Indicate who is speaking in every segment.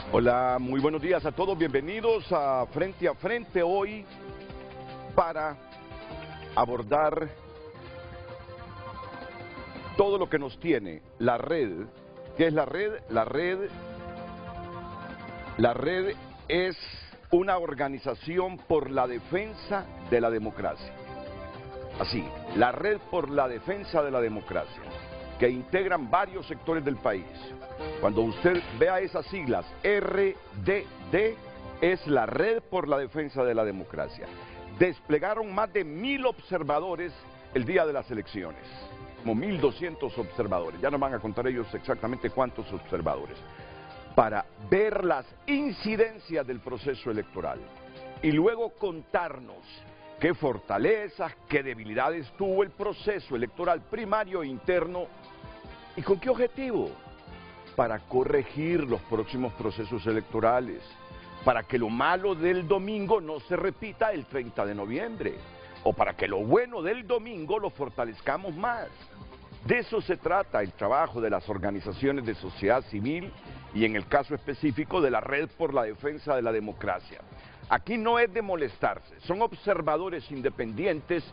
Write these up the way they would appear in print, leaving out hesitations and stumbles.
Speaker 1: Hola, muy buenos días a todos, bienvenidos a Frente hoy para abordar todo lo que nos tiene la red. ¿Qué es la red? La red es una organización por la defensa de la democracia. Así, la red por la defensa de la democracia, que integran varios sectores del país. Cuando usted vea esas siglas, RDD, es la Red por la Defensa de la Democracia. Desplegaron más de 1000 observadores el día de las elecciones, como 1200 observadores, ya nos van a contar ellos exactamente cuántos observadores, para ver las incidencias del proceso electoral y luego contarnos qué fortalezas, qué debilidades tuvo el proceso electoral primario e interno y con qué objetivo. Para corregir los próximos procesos electorales, para que lo malo del domingo no se repita el 30 de noviembre, o para que lo bueno del domingo lo fortalezcamos más. De eso se trata el trabajo de las organizaciones de sociedad civil y en el caso específico de la Red por la Defensa de la Democracia. Aquí no es de molestarse, son observadores independientes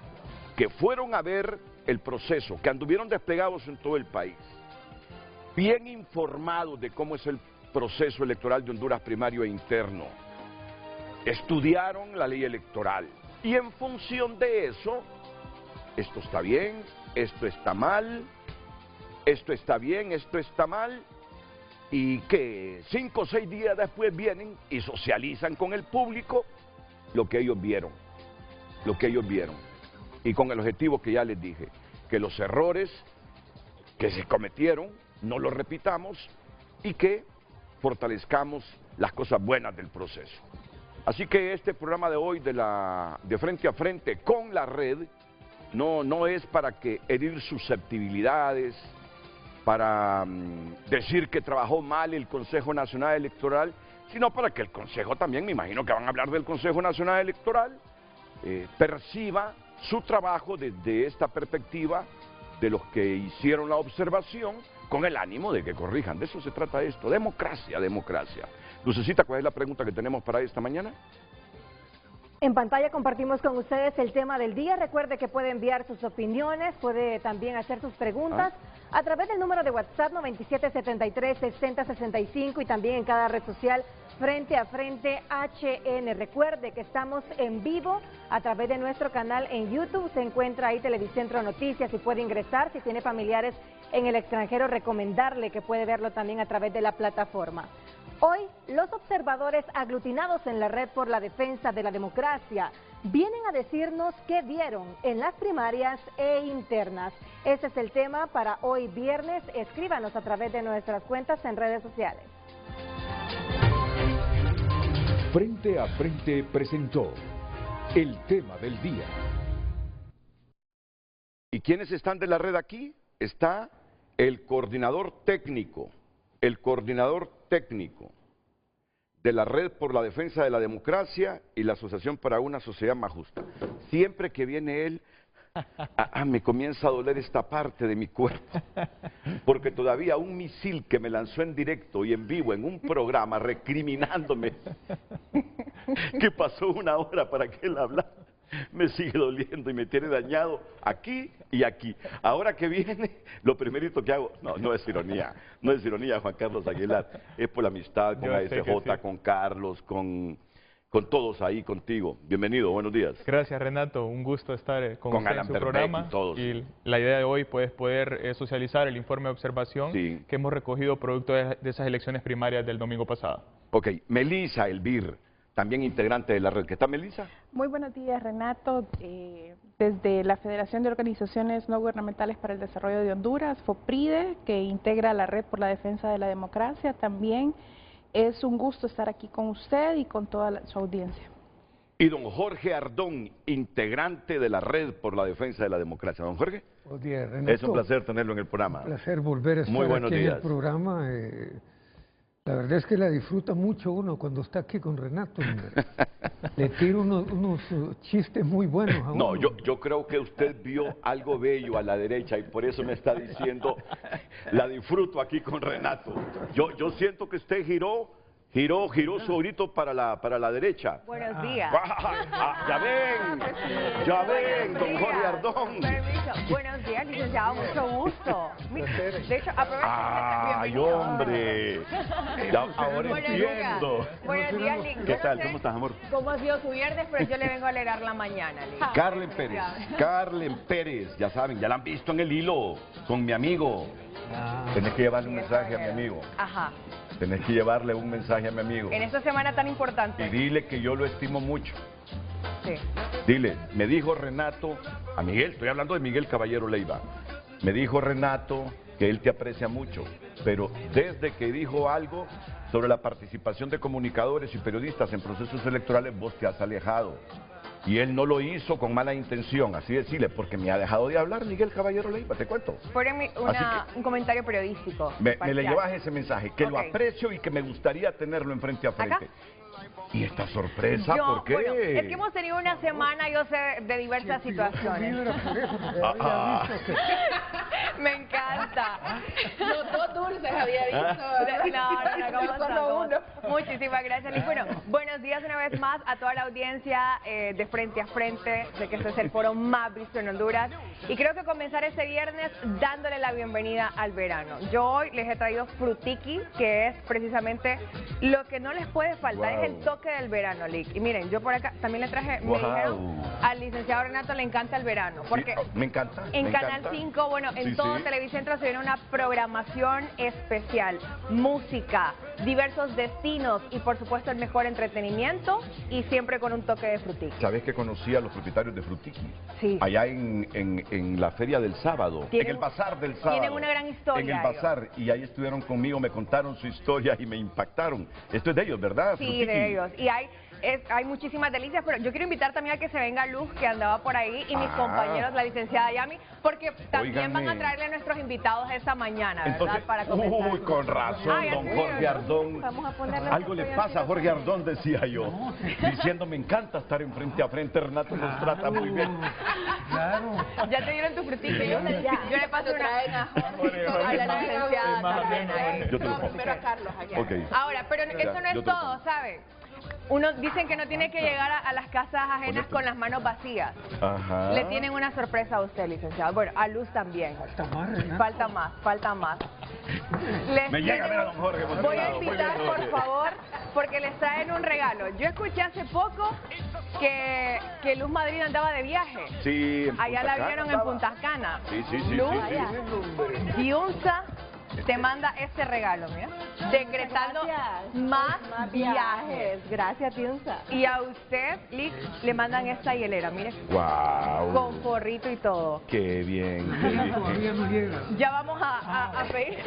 Speaker 1: que fueron a ver el proceso, que anduvieron desplegados en todo el país, bien informados de cómo es el proceso electoral de Honduras primario e interno. Estudiaron la ley electoral y en función de eso, esto está bien, esto está mal, esto está bien, esto está mal, y que 5 o 6 días después vienen y socializan con el público lo que ellos vieron, y con el objetivo que ya les dije, que los errores que se cometieron no lo repitamos y que fortalezcamos las cosas buenas del proceso. Así que este programa de hoy de Frente a Frente con la red no es para que herir susceptibilidades, para decir que trabajó mal el Consejo Nacional Electoral, sino para que el Consejo también, me imagino que van a hablar del Consejo Nacional Electoral, perciba su trabajo desde esta perspectiva de los que hicieron la observación con el ánimo de que corrijan. De eso se trata esto, democracia, democracia. Lucecita, ¿cuál es la pregunta que tenemos para esta mañana?
Speaker 2: En pantalla compartimos con ustedes el tema del día. Recuerde que puede enviar sus opiniones, puede también hacer sus preguntas a través del número de WhatsApp 9773-6065 y también en cada red social Frente a Frente HN. Recuerde que estamos en vivo a través de nuestro canal en YouTube. Se encuentra ahí Televicentro Noticias y puede ingresar. Si tiene familiares en el extranjero, recomendarle que puede verlo también a través de la plataforma. Hoy, los observadores aglutinados en la Red por la Defensa de la Democracia vienen a decirnos qué vieron en las primarias e internas. Ese es el tema para hoy viernes. Escríbanos a través de nuestras cuentas en redes sociales.
Speaker 3: Frente a Frente presentó el tema del día.
Speaker 1: ¿Y quiénes están de la red aquí? Está el coordinador técnico de la Red por la Defensa de la Democracia y la Asociación para una Sociedad Más Justa. Siempre que viene él, me comienza a doler esta parte de mi cuerpo, porque todavía un misil que me lanzó en directo y en vivo en un programa recriminándome que pasó 1 hora para que él hablara, me sigue doliendo y me tiene dañado aquí y aquí. Ahora que viene, lo primerito que hago, no es ironía, Juan Carlos Aguilar, es por la amistad con ASJ, con Carlos, con todos ahí contigo. Bienvenido, buenos días.
Speaker 4: Gracias, Renato, un gusto estar con usted en su programa.
Speaker 1: Y todos.
Speaker 4: Y la idea de hoy pues, es poder socializar el informe de observación que hemos recogido producto de esas elecciones primarias del domingo pasado.
Speaker 1: Ok, Melissa Elvir, también integrante de la red. ¿Qué tal, Melissa?
Speaker 5: Muy buenos días, Renato. Desde la Federación de Organizaciones No Gubernamentales para el Desarrollo de Honduras, FOPRIDE, que integra la Red por la Defensa de la Democracia, también es un gusto estar aquí con usted y con toda su audiencia.
Speaker 1: Y don Jorge Ardón, integrante de la Red por la Defensa de la Democracia. Don Jorge.
Speaker 6: Buenos días, Renato.
Speaker 1: Es un placer tenerlo en el programa.
Speaker 6: Un placer volver a estar aquí en el programa. La verdad es que la disfruta mucho uno cuando está aquí con Renato. Le tiro unos chistes muy buenos a uno.
Speaker 1: No, yo creo que usted vio algo bello a la derecha y por eso me está diciendo, la disfruto aquí con Renato. Yo siento que usted giró Giró su grito para la derecha.
Speaker 2: Buenos días.
Speaker 1: Ya ven, don Jorge Ardón.
Speaker 2: Permiso. Buenos días, licenciado, mucho gusto. De hecho, aprovecho.
Speaker 1: ¡Ay, hombre! Ya, ahora entiendo.
Speaker 2: Buenos días, Lick.
Speaker 1: ¿Qué tal? ¿Cómo estás, amor?
Speaker 2: ¿Cómo ha sido su viernes? Pero yo le vengo a alegrar la mañana, Lick.
Speaker 1: Carlen Pérez, ya saben, ya la han visto en el hilo con mi amigo. Tenés que llevarle un mensaje a mi amigo.
Speaker 2: Ajá.
Speaker 1: Tenés que llevarle un mensaje a mi amigo.
Speaker 2: En esta semana tan importante.
Speaker 1: Y dile que yo lo estimo mucho.
Speaker 2: Sí.
Speaker 1: Dile, me dijo Renato, a Miguel, estoy hablando de Miguel Caballero Leiva. Me dijo Renato que él te aprecia mucho, pero desde que dijo algo sobre la participación de comunicadores y periodistas en procesos electorales, vos te has alejado. Y él no lo hizo con mala intención, así decirle, porque me ha dejado de hablar Miguel Caballero Leiva, te cuento.
Speaker 2: Por un comentario periodístico.
Speaker 1: Me le llevas ese mensaje, que lo aprecio y que me gustaría tenerlo en frente a frente.
Speaker 2: ¿Acá?
Speaker 1: ¿Y esta sorpresa por qué?
Speaker 2: Bueno, es que hemos tenido una semana, yo sé, de diversas situaciones. Me encanta.
Speaker 5: Los dos dulces había dicho.
Speaker 2: No, muchísimas gracias, Lick. Bueno, buenos días una vez más a toda la audiencia de Frente a Frente. Sé que este es el foro más visto en Honduras. Y creo que comenzar este viernes dándole la bienvenida al verano. Yo hoy les he traído frutiqui, que es precisamente lo que no les puede faltar, es el toque del verano, Lick. Y miren, yo por acá también le traje, me dijeron, al licenciado Renato le encanta el verano. Porque
Speaker 1: me encanta.
Speaker 2: En Canal 5, bueno, en todo Televicentro se viene una programación especial, música, diversos destinos y por supuesto el mejor entretenimiento y siempre con un toque de frutiqui.
Speaker 1: ¿Sabes que conocí a los propietarios de frutiqui?
Speaker 2: Sí.
Speaker 1: Allá en la feria del sábado, en el bazar del sábado.
Speaker 2: Tienen una gran historia.
Speaker 1: En el bazar, y ahí estuvieron conmigo, me contaron su historia y me impactaron. Esto es de ellos, ¿verdad?
Speaker 2: Sí,
Speaker 1: frutiqui.
Speaker 2: de ellos. Y hay muchísimas delicias, pero yo quiero invitar también a que se venga Luz, que andaba por ahí, y mis compañeros, la licenciada Yami, porque también van a traerle a nuestros invitados esta mañana, ¿verdad?
Speaker 1: Entonces,
Speaker 2: para comenzar.
Speaker 1: uy, con razón, don Jorge Ardón.
Speaker 2: Vamos a ponerle
Speaker 1: algo le pasa a Jorge Ardón, decía yo, diciendo, me encanta estar en frente a frente, Renato nos trata muy bien.
Speaker 6: Claro.
Speaker 2: Ya te dieron tu frutito, yo le paso a la licenciada también.
Speaker 1: Yo te lo pongo.
Speaker 5: Primero a Carlos allá.
Speaker 1: Okay.
Speaker 2: Ahora, pero eso no es todo, ¿sabe? Dicen que no tiene que llegar a las casas ajenas con las manos vacías.
Speaker 1: Ajá.
Speaker 2: Le tienen una sorpresa a usted, licenciado. Bueno, a Luz también. Falta más.
Speaker 1: Me llega a ver a don Jorge.
Speaker 2: Voy a invitar, por favor, porque les traen un regalo. Yo escuché hace poco que Luz Madrid andaba de viaje.
Speaker 1: Sí, en
Speaker 2: allá
Speaker 1: Punta
Speaker 2: la
Speaker 1: Cana
Speaker 2: vieron
Speaker 1: estaba.
Speaker 2: en Punta Cana.
Speaker 1: Sí.
Speaker 2: Luz, Diunza te manda este regalo, mira. Decretando más viajes. Gracias, Diunza. Y a usted, Lick, le mandan esta hielera, mire.
Speaker 1: Wow.
Speaker 2: Con forrito y todo.
Speaker 1: Qué bien.
Speaker 6: Todavía no llega.
Speaker 2: Ya vamos a pedir.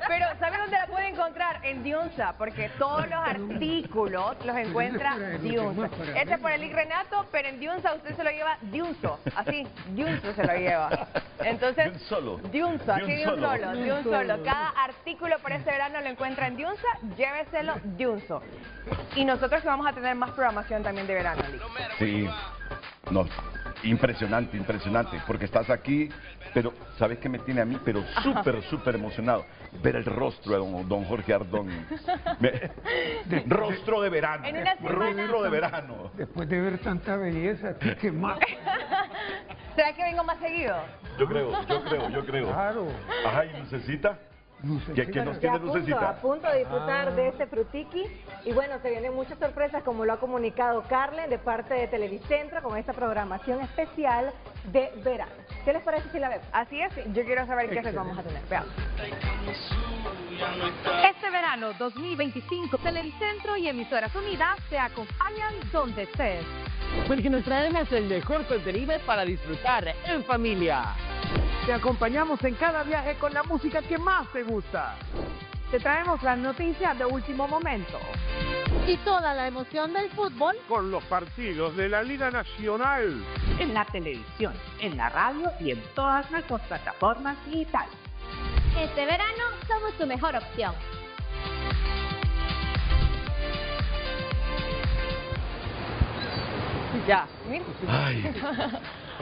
Speaker 2: Pero, ¿sabe dónde la puede encontrar? En Diunza, porque todos los artículos los encuentra Diunza. Este es por el Lick Renato, pero en Diunza usted se lo lleva Diunzo. Así, Diunzo se lo lleva. Entonces, Diunzo, así de un solo. Cada artículo por este verano lo encuentra en Diunza, lléveselo Diunzo. Y nosotros que vamos a tener más programación también de verano, Lick.
Speaker 1: Sí, no, impresionante, porque estás aquí, pero ¿sabes qué me tiene a mí? Pero súper emocionado. Ver el rostro de don Jorge Ardón. Rostro de verano. Rostro de verano.
Speaker 6: Después de ver tanta belleza, ¿qué más?
Speaker 2: ¿Será que vengo más seguido?
Speaker 1: Yo creo.
Speaker 6: Claro.
Speaker 1: Ajá, ¿y Lucecita? ¿Qué nos tiene Lucecita?
Speaker 2: A punto de disfrutar de este frutiqui. Y bueno, se vienen muchas sorpresas, como lo ha comunicado Carlen, de parte de Televicentro, con esta programación especial de verano. ¿Qué les parece si la vemos? Así es, yo quiero saber qué vamos a tener. Veamos.
Speaker 7: Este verano 2025, Televicentro y Emisoras Unidas te acompañan donde estés.
Speaker 8: Porque nos traemos el mejor contenido para disfrutar en familia.
Speaker 9: Te acompañamos en cada viaje con la música que más te gusta. Te traemos las noticias de último momento.
Speaker 7: Y toda la emoción del fútbol
Speaker 9: Con los partidos de la Liga Nacional.
Speaker 10: En la televisión, en la radio y en todas nuestras plataformas digitales.
Speaker 7: Este verano somos tu mejor opción.
Speaker 2: Ya, mira.
Speaker 1: Ay,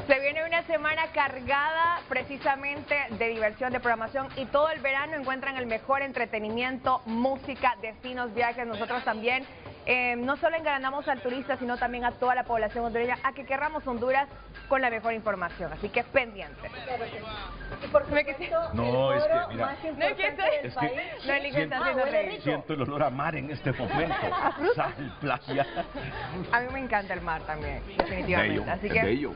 Speaker 11: Se viene una semana cargada precisamente de diversión, de programación, y todo el verano encuentran el mejor entretenimiento, música, destinos, viajes. Nosotros también no solo engalanamos al turista, sino también a toda la población hondureña a que querramos Honduras con la mejor información. Así que pendientes.
Speaker 2: Y por supuesto,
Speaker 12: no, es que mira,
Speaker 2: más importante del país.
Speaker 12: Siento el olor a mar en este momento. Sal, playa.
Speaker 11: A mí me encanta el mar también, definitivamente.
Speaker 1: Bello,
Speaker 11: así que
Speaker 1: bello,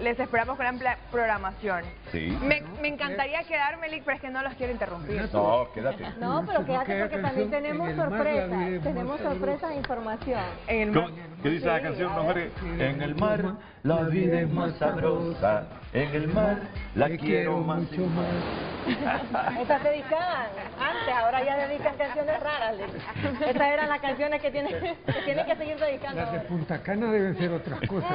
Speaker 11: les esperamos con amplia programación.
Speaker 1: Sí.
Speaker 11: Me encantaría quedarme, Lick, pero es que no los quiero interrumpir.
Speaker 12: No, quédate.
Speaker 2: No, pero quédate porque también tenemos sorpresas. Tenemos sorpresas e información.
Speaker 12: ¿Qué dice la canción, mejor? En el mar la vida es más sabrosa. En el mar la quiero mucho más.
Speaker 2: Estas se dedicaban antes, ahora ya dedican canciones raras. Estas eran las canciones que tienen que seguir dedicando.
Speaker 6: Las de Punta Cana deben ser otras cosas.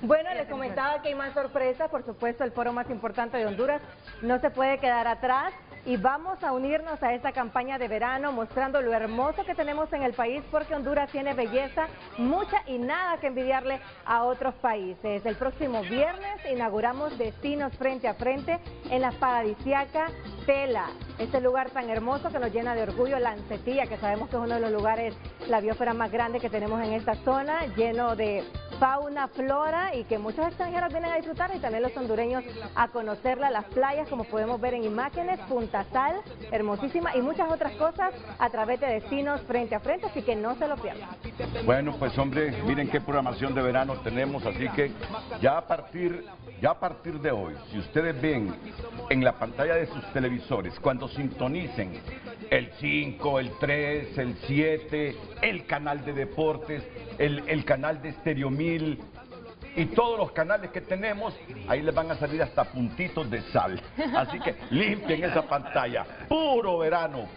Speaker 2: Bueno, les comentaba que hay más sorpresas. Por supuesto, el foro más importante de Honduras no se puede quedar atrás. Y vamos a unirnos a esta campaña de verano mostrando lo hermoso que tenemos en el país, porque Honduras tiene belleza, mucha y nada que envidiarle a otros países. El próximo viernes inauguramos Destinos Frente a Frente en la paradisíaca Tela, este lugar tan hermoso que nos llena de orgullo, Lancetilla, que sabemos que es uno de los lugares, la biosfera más grande que tenemos en esta zona, lleno de fauna, flora, y que muchos extranjeros vienen a disfrutar, y también los hondureños a conocerla, las playas, como podemos ver en imágenes, Punta Sal, hermosísima, y muchas otras cosas a través de Destinos Frente a Frente, así que no se lo pierdan.
Speaker 1: Bueno, pues hombre, miren qué programación de verano tenemos, así que ya a partir de hoy, si ustedes ven en la pantalla de sus televisores, cuando sintonicen el 5, el 3, el 7, el canal de deportes, el canal de Estéreo 1000 y todos los canales que tenemos, ahí les van a salir hasta puntitos de sal. Así que limpien esa pantalla. Puro verano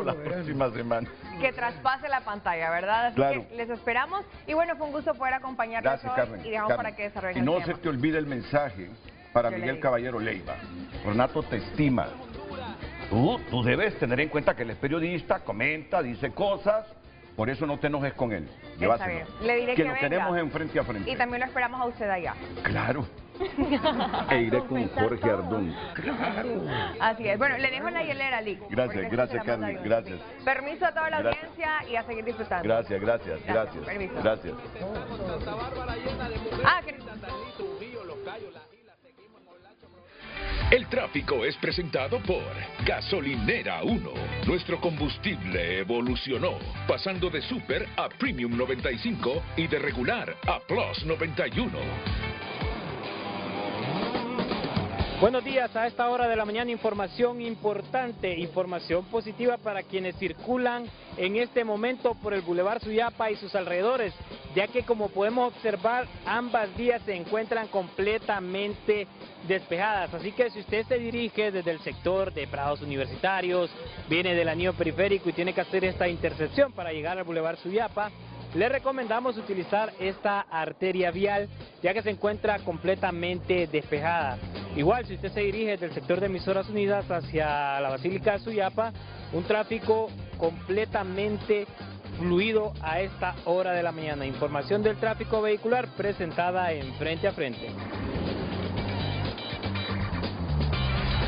Speaker 1: la próxima semana.
Speaker 11: Que traspase la pantalla, ¿verdad? Así
Speaker 1: claro.
Speaker 11: Que les esperamos. Y bueno, fue un gusto poder acompañarnos.
Speaker 1: Gracias,
Speaker 11: hoy.
Speaker 1: Carmen,
Speaker 11: y dejamos
Speaker 1: Carmen.
Speaker 11: para que desarrollen
Speaker 1: Y no
Speaker 11: el
Speaker 1: se
Speaker 11: tema.
Speaker 1: te olvide el mensaje para Miguel Caballero Leiva. Renato te estima. Tú debes tener en cuenta que él es periodista, comenta, dice cosas. Por eso no te enojes con él.
Speaker 11: Está bien. Le diré
Speaker 1: que
Speaker 11: lo
Speaker 1: venga.
Speaker 11: tenemos
Speaker 1: en frente a frente.
Speaker 11: Y también lo esperamos a usted allá.
Speaker 1: Claro. E iré con Jorge Ardón. Claro.
Speaker 11: Así es. Bueno, le dejo la hielera, Lick.
Speaker 1: Gracias, Carmen. Gracias.
Speaker 11: Permiso a toda la audiencia y a seguir disfrutando.
Speaker 1: Gracias.
Speaker 11: Permiso.
Speaker 1: Gracias.
Speaker 3: El tráfico es presentado por Gasolinera 1. Nuestro combustible evolucionó, pasando de Super a Premium 95 y de regular a Plus 91.
Speaker 13: Buenos días, a esta hora de la mañana información importante, información positiva para quienes circulan en este momento por el Boulevard Suyapa y sus alrededores, ya que como podemos observar ambas vías se encuentran completamente despejadas, así que si usted se dirige desde el sector de Prados Universitarios, viene del anillo periférico y tiene que hacer esta intersección para llegar al Boulevard Suyapa, le recomendamos utilizar esta arteria vial, ya que se encuentra completamente despejada. Igual, si usted se dirige desde el sector de Emisoras Unidas hacia la Basílica de Suyapa, un tráfico completamente fluido a esta hora de la mañana. Información del tráfico vehicular presentada en Frente a Frente.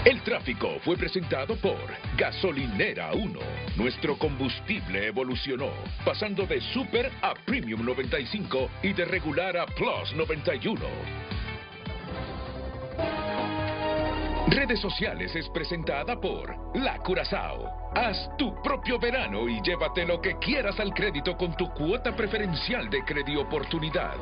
Speaker 3: El tráfico fue presentado por Gasolinera 1. Nuestro combustible evolucionó, pasando de Super a Premium 95 y de regular a Plus 91. Redes sociales es presentada por La Curazao. Haz tu propio verano y llévate lo que quieras al crédito con tu cuota preferencial de Credioportunidad.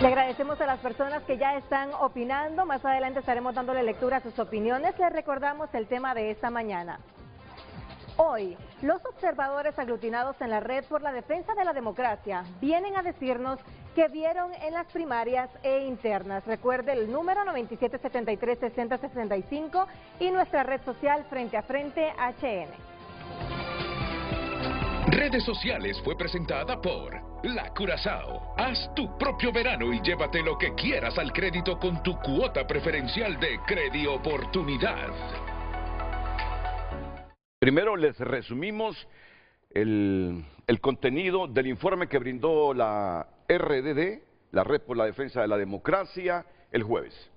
Speaker 2: Le agradecemos a las personas que ya están opinando. Más adelante estaremos dándole lectura a sus opiniones. Les recordamos el tema de esta mañana. Hoy, los observadores aglutinados en la Red por la Defensa de la Democracia vienen a decirnos que vieron en las primarias e internas. Recuerde el número 9773-6065 y nuestra red social Frente a Frente HN.
Speaker 3: Redes sociales fue presentada por La Curazao. Haz tu propio verano y llévate lo que quieras al crédito con tu cuota preferencial de Credioportunidad.
Speaker 1: Primero les resumimos el contenido del informe que brindó la RDD, la Red por la Defensa de la Democracia, el jueves.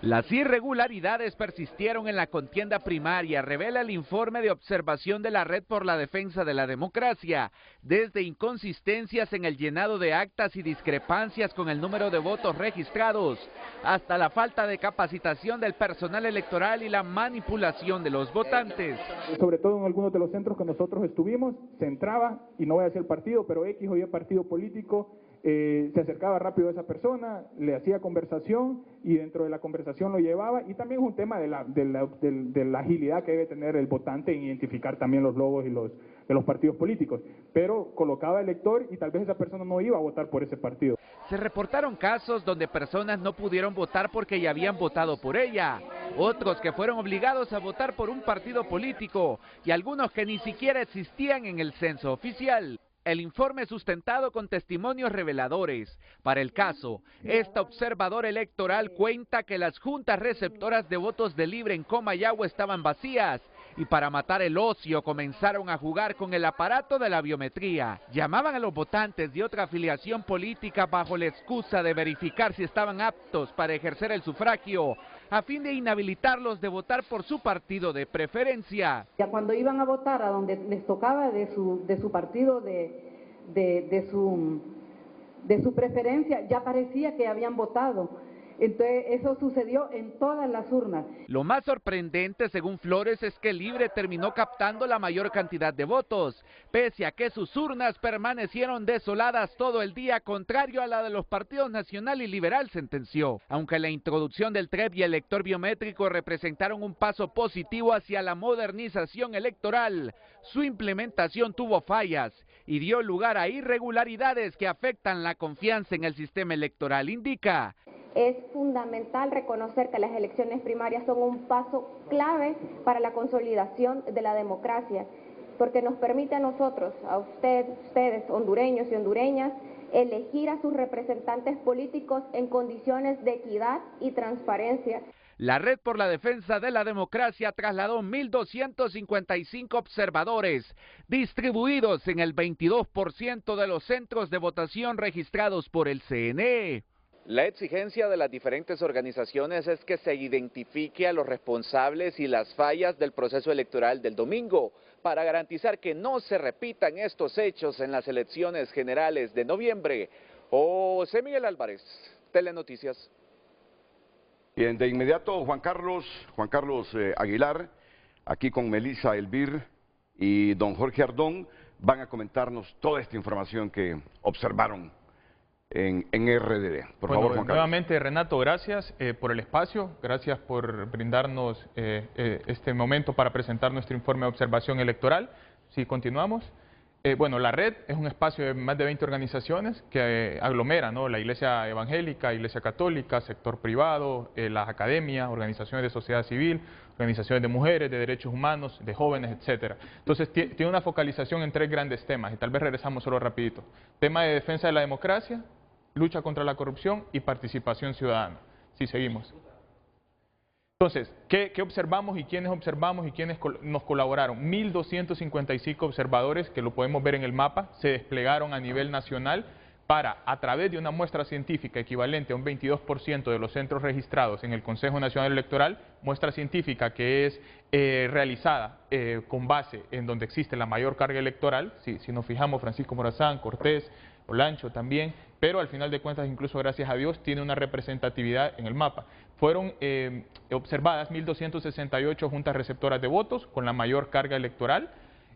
Speaker 14: Las irregularidades persistieron en la contienda primaria, revela el informe de observación de la Red por la Defensa de la Democracia, desde inconsistencias en el llenado de actas y discrepancias con el número de votos registrados, hasta la falta de capacitación del personal electoral y la manipulación de los votantes.
Speaker 15: Sobre todo en algunos de los centros que nosotros estuvimos, se entraba, y no voy a decir el partido, pero X o Y partido político, se acercaba rápido a esa persona, le hacía conversación y dentro de la conversación lo llevaba, y también es un tema de la agilidad que debe tener el votante en identificar también los logos y de los partidos políticos, pero colocaba el elector y tal vez esa persona no iba a votar por ese partido.
Speaker 14: Se reportaron casos donde personas no pudieron votar porque ya habían votado por ella, otros que fueron obligados a votar por un partido político y algunos que ni siquiera existían en el censo oficial. El informe sustentado con testimonios reveladores. Para el caso, esta observadora electoral cuenta que las juntas receptoras de votos de Libre en Comayagua estaban vacías y para matar el ocio comenzaron a jugar con el aparato de la biometría. Llamaban a los votantes de otra afiliación política bajo la excusa de verificar si estaban aptos para ejercer el sufragio, a fin de inhabilitarlos de votar por su partido de preferencia.
Speaker 16: Ya cuando iban a votar a donde les tocaba de su partido, de su preferencia, ya parecía que habían votado. Entonces eso sucedió en todas las urnas.
Speaker 14: Lo más sorprendente, según Flores, es que Libre terminó captando la mayor cantidad de votos, pese a que sus urnas permanecieron desoladas todo el día, contrario a la de los partidos Nacional y Liberal, sentenció. Aunque la introducción del TREP y el lector biométrico representaron un paso positivo hacia la modernización electoral, su implementación tuvo fallas y dio lugar a irregularidades que afectan la confianza en el sistema electoral, indica.
Speaker 17: Es fundamental reconocer que las elecciones primarias son un paso clave para la consolidación de la democracia, porque nos permite a nosotros, a ustedes, hondureños y hondureñas, elegir a sus representantes políticos en condiciones de equidad y transparencia.
Speaker 14: La Red por la Defensa de la Democracia trasladó 1.255 observadores, distribuidos en el 22% de los centros de votación registrados por el CNE.
Speaker 18: La exigencia de las diferentes organizaciones es que se identifique a los responsables y las fallas del proceso electoral del domingo para garantizar que no se repitan estos hechos en las elecciones generales de noviembre. José Miguel Álvarez, Telenoticias.
Speaker 1: Bien, de inmediato Juan Carlos Aguilar, aquí con Melissa Elvir y don Jorge Ardón, van a comentarnos toda esta información que observaron en RDD. Por favor, Juan Carlos.
Speaker 4: Nuevamente, Renato, gracias por el espacio, gracias por brindarnos este momento para presentar nuestro informe de observación electoral. Sí, continuamos. Bueno, la red es un espacio de más de 20 organizaciones que aglomera, ¿no?, la Iglesia Evangélica, Iglesia Católica, sector privado, las academias, organizaciones de sociedad civil, organizaciones de mujeres, de derechos humanos, de jóvenes, etcétera. Entonces tiene una focalización en 3 grandes temas y tal vez regresamos solo rapidito. Tema de defensa de la democracia, lucha contra la corrupción y participación ciudadana. Sí, seguimos. Entonces, ¿qué observamos y quiénes observamos y quiénes nos colaboraron? 1.255 observadores, que lo podemos ver en el mapa, se desplegaron a nivel nacional para, a través de una muestra científica equivalente a un 22% de los centros registrados en el Consejo Nacional Electoral, muestra científica que es realizada con base en donde existe la mayor carga electoral, si nos fijamos, Francisco Morazán, Cortés, Olancho también, pero al final de cuentas, incluso gracias a Dios, tiene una representatividad en el mapa. Fueron observadas 1.268 juntas receptoras de votos con la mayor carga electoral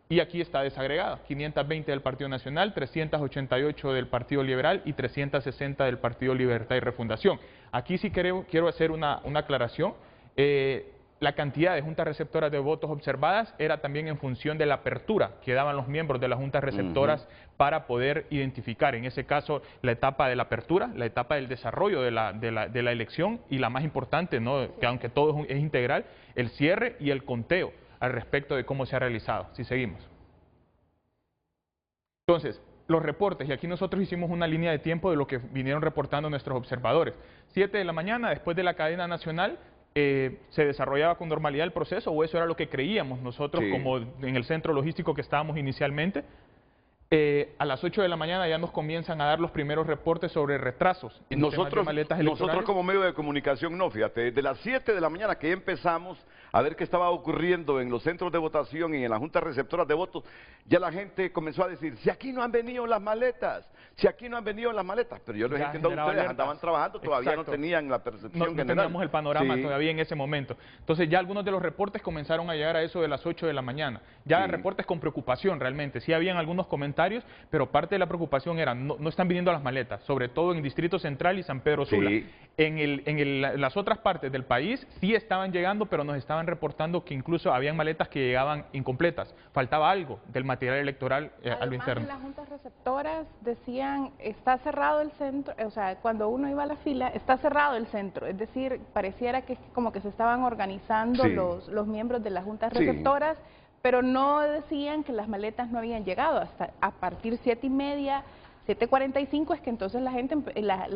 Speaker 4: y aquí está desagregada, 520 del Partido Nacional, 388 del Partido Liberal y 360 del Partido Libertad y Refundación. Aquí sí quiero hacer una aclaración. La cantidad de juntas receptoras de votos observadas era también en función de la apertura que daban los miembros de las juntas receptoras para poder identificar, en ese caso, la etapa de la apertura, la etapa del desarrollo de la elección y la más importante, ¿no?, que aunque todo es integral, el cierre y el conteo al respecto de cómo se ha realizado. Si seguimos. Entonces, los reportes, y aquí nosotros hicimos una línea de tiempo de lo que vinieron reportando nuestros observadores. 7 de la mañana, después de la cadena nacional, se desarrollaba con normalidad el proceso, o eso era lo que creíamos nosotros como en el centro logístico que estábamos inicialmente. A las 8 de la mañana ya nos comienzan a dar los primeros reportes sobre retrasos.
Speaker 1: Nosotros como medio de comunicación no, fíjate, desde las 7 de la mañana que ya empezamos a ver qué estaba ocurriendo en los centros de votación y en las juntas receptoras de votos, ya la gente comenzó a decir, si aquí no han venido las maletas, si aquí no han venido las maletas, pero yo les entiendo a ustedes, alertas. Andaban trabajando, todavía no tenían la percepción general.
Speaker 4: No teníamos el panorama todavía en ese momento. Entonces ya algunos de los reportes comenzaron a llegar a eso de las 8 de la mañana. Ya reportes con preocupación realmente, sí habían algunos comentarios, pero parte de la preocupación era, no están viniendo las maletas, sobre todo en Distrito Central y San Pedro Sula. En las otras partes del país sí estaban llegando, pero nos estaban reportando que incluso habían maletas que llegaban incompletas. Faltaba algo del material electoral a lo interno.
Speaker 5: Además, las juntas receptoras decían, está cerrado el centro, o sea, cuando uno iba a la fila, está cerrado el centro. Es decir, pareciera que como que se estaban organizando los miembros de las juntas receptoras, pero no decían que las maletas no habían llegado. Hasta a partir 7:30, 7:45 es que entonces la gente,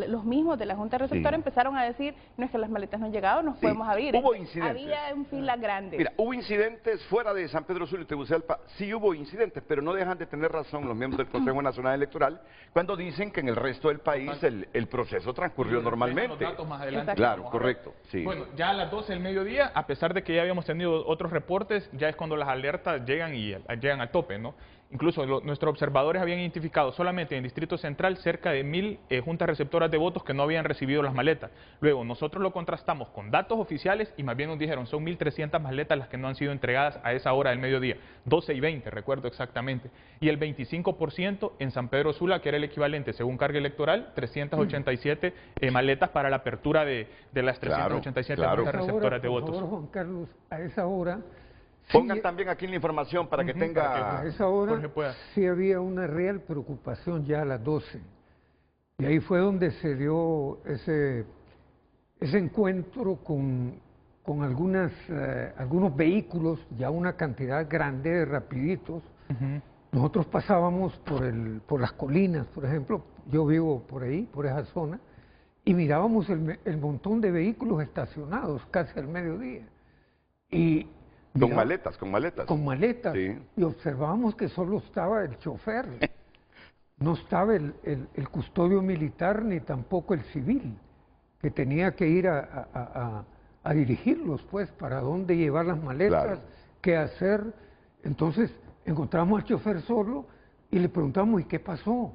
Speaker 5: los mismos de la Junta Receptora empezaron a decir, no es que las maletas no han llegado, nos podemos abrir.
Speaker 1: Hubo incidentes.
Speaker 5: Había un fila grande.
Speaker 1: Mira, hubo incidentes fuera de San Pedro Sula y Tegucigalpa, sí hubo incidentes, pero no dejan de tener razón los miembros del Consejo Nacional Electoral cuando dicen que en el resto del país el proceso transcurrió normalmente.
Speaker 4: Los datos más adelante.
Speaker 1: Claro, correcto.
Speaker 4: Bueno, ya a las 12 del mediodía, a pesar de que ya habíamos tenido otros reportes, ya es cuando las alertas llegan y llegan al tope, ¿no? Incluso nuestros observadores habían identificado solamente en el Distrito Central cerca de 1000 juntas receptoras de votos que no habían recibido las maletas. Luego nosotros lo contrastamos con datos oficiales y más bien nos dijeron son 1300 maletas las que no han sido entregadas a esa hora del mediodía, 12:20 recuerdo exactamente. Y el 25% en San Pedro Sula, que era el equivalente según carga electoral, 387 maletas para la apertura de las 387 juntas receptoras de votos.
Speaker 6: Por favor, Juan Carlos, a esa hora...
Speaker 1: Pongan también aquí la información para que tenga...
Speaker 6: A esa hora sí había una real preocupación ya a las 12. Y ahí fue donde se dio ese encuentro con algunos vehículos, ya una cantidad grande de rapiditos. Nosotros pasábamos por las colinas, por ejemplo, yo vivo por ahí, por esa zona, y mirábamos el montón de vehículos estacionados casi al mediodía.
Speaker 1: Con maletas.
Speaker 6: Con maletas. Y observábamos que solo estaba el chofer. No estaba el custodio militar ni tampoco el civil, que tenía que ir a dirigirlos, pues, para dónde llevar las maletas, qué hacer. Entonces encontramos al chofer solo y le preguntamos, ¿y qué pasó?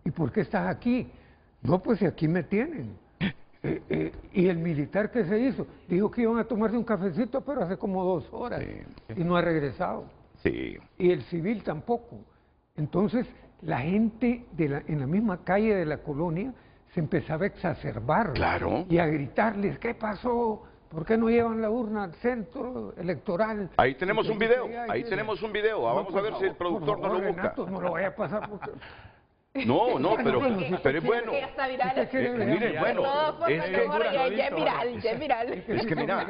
Speaker 6: ¿Y por qué estás aquí? No, pues aquí me tienen. Y el militar que se hizo, dijo que iban a tomarse un cafecito, pero hace como 2 horas y no ha regresado. Y el civil tampoco. Entonces la gente en la misma calle de la colonia se empezaba a exacerbar y a gritarles, ¿qué pasó? ¿Por qué no llevan la urna al centro electoral?
Speaker 1: Ahí tenemos un video, tenemos un video. Vamos a ver si el productor nos lo busca.
Speaker 6: Renato, no lo vaya a pasar porque...
Speaker 1: No, pero es bueno. Miren, bueno, es que mira,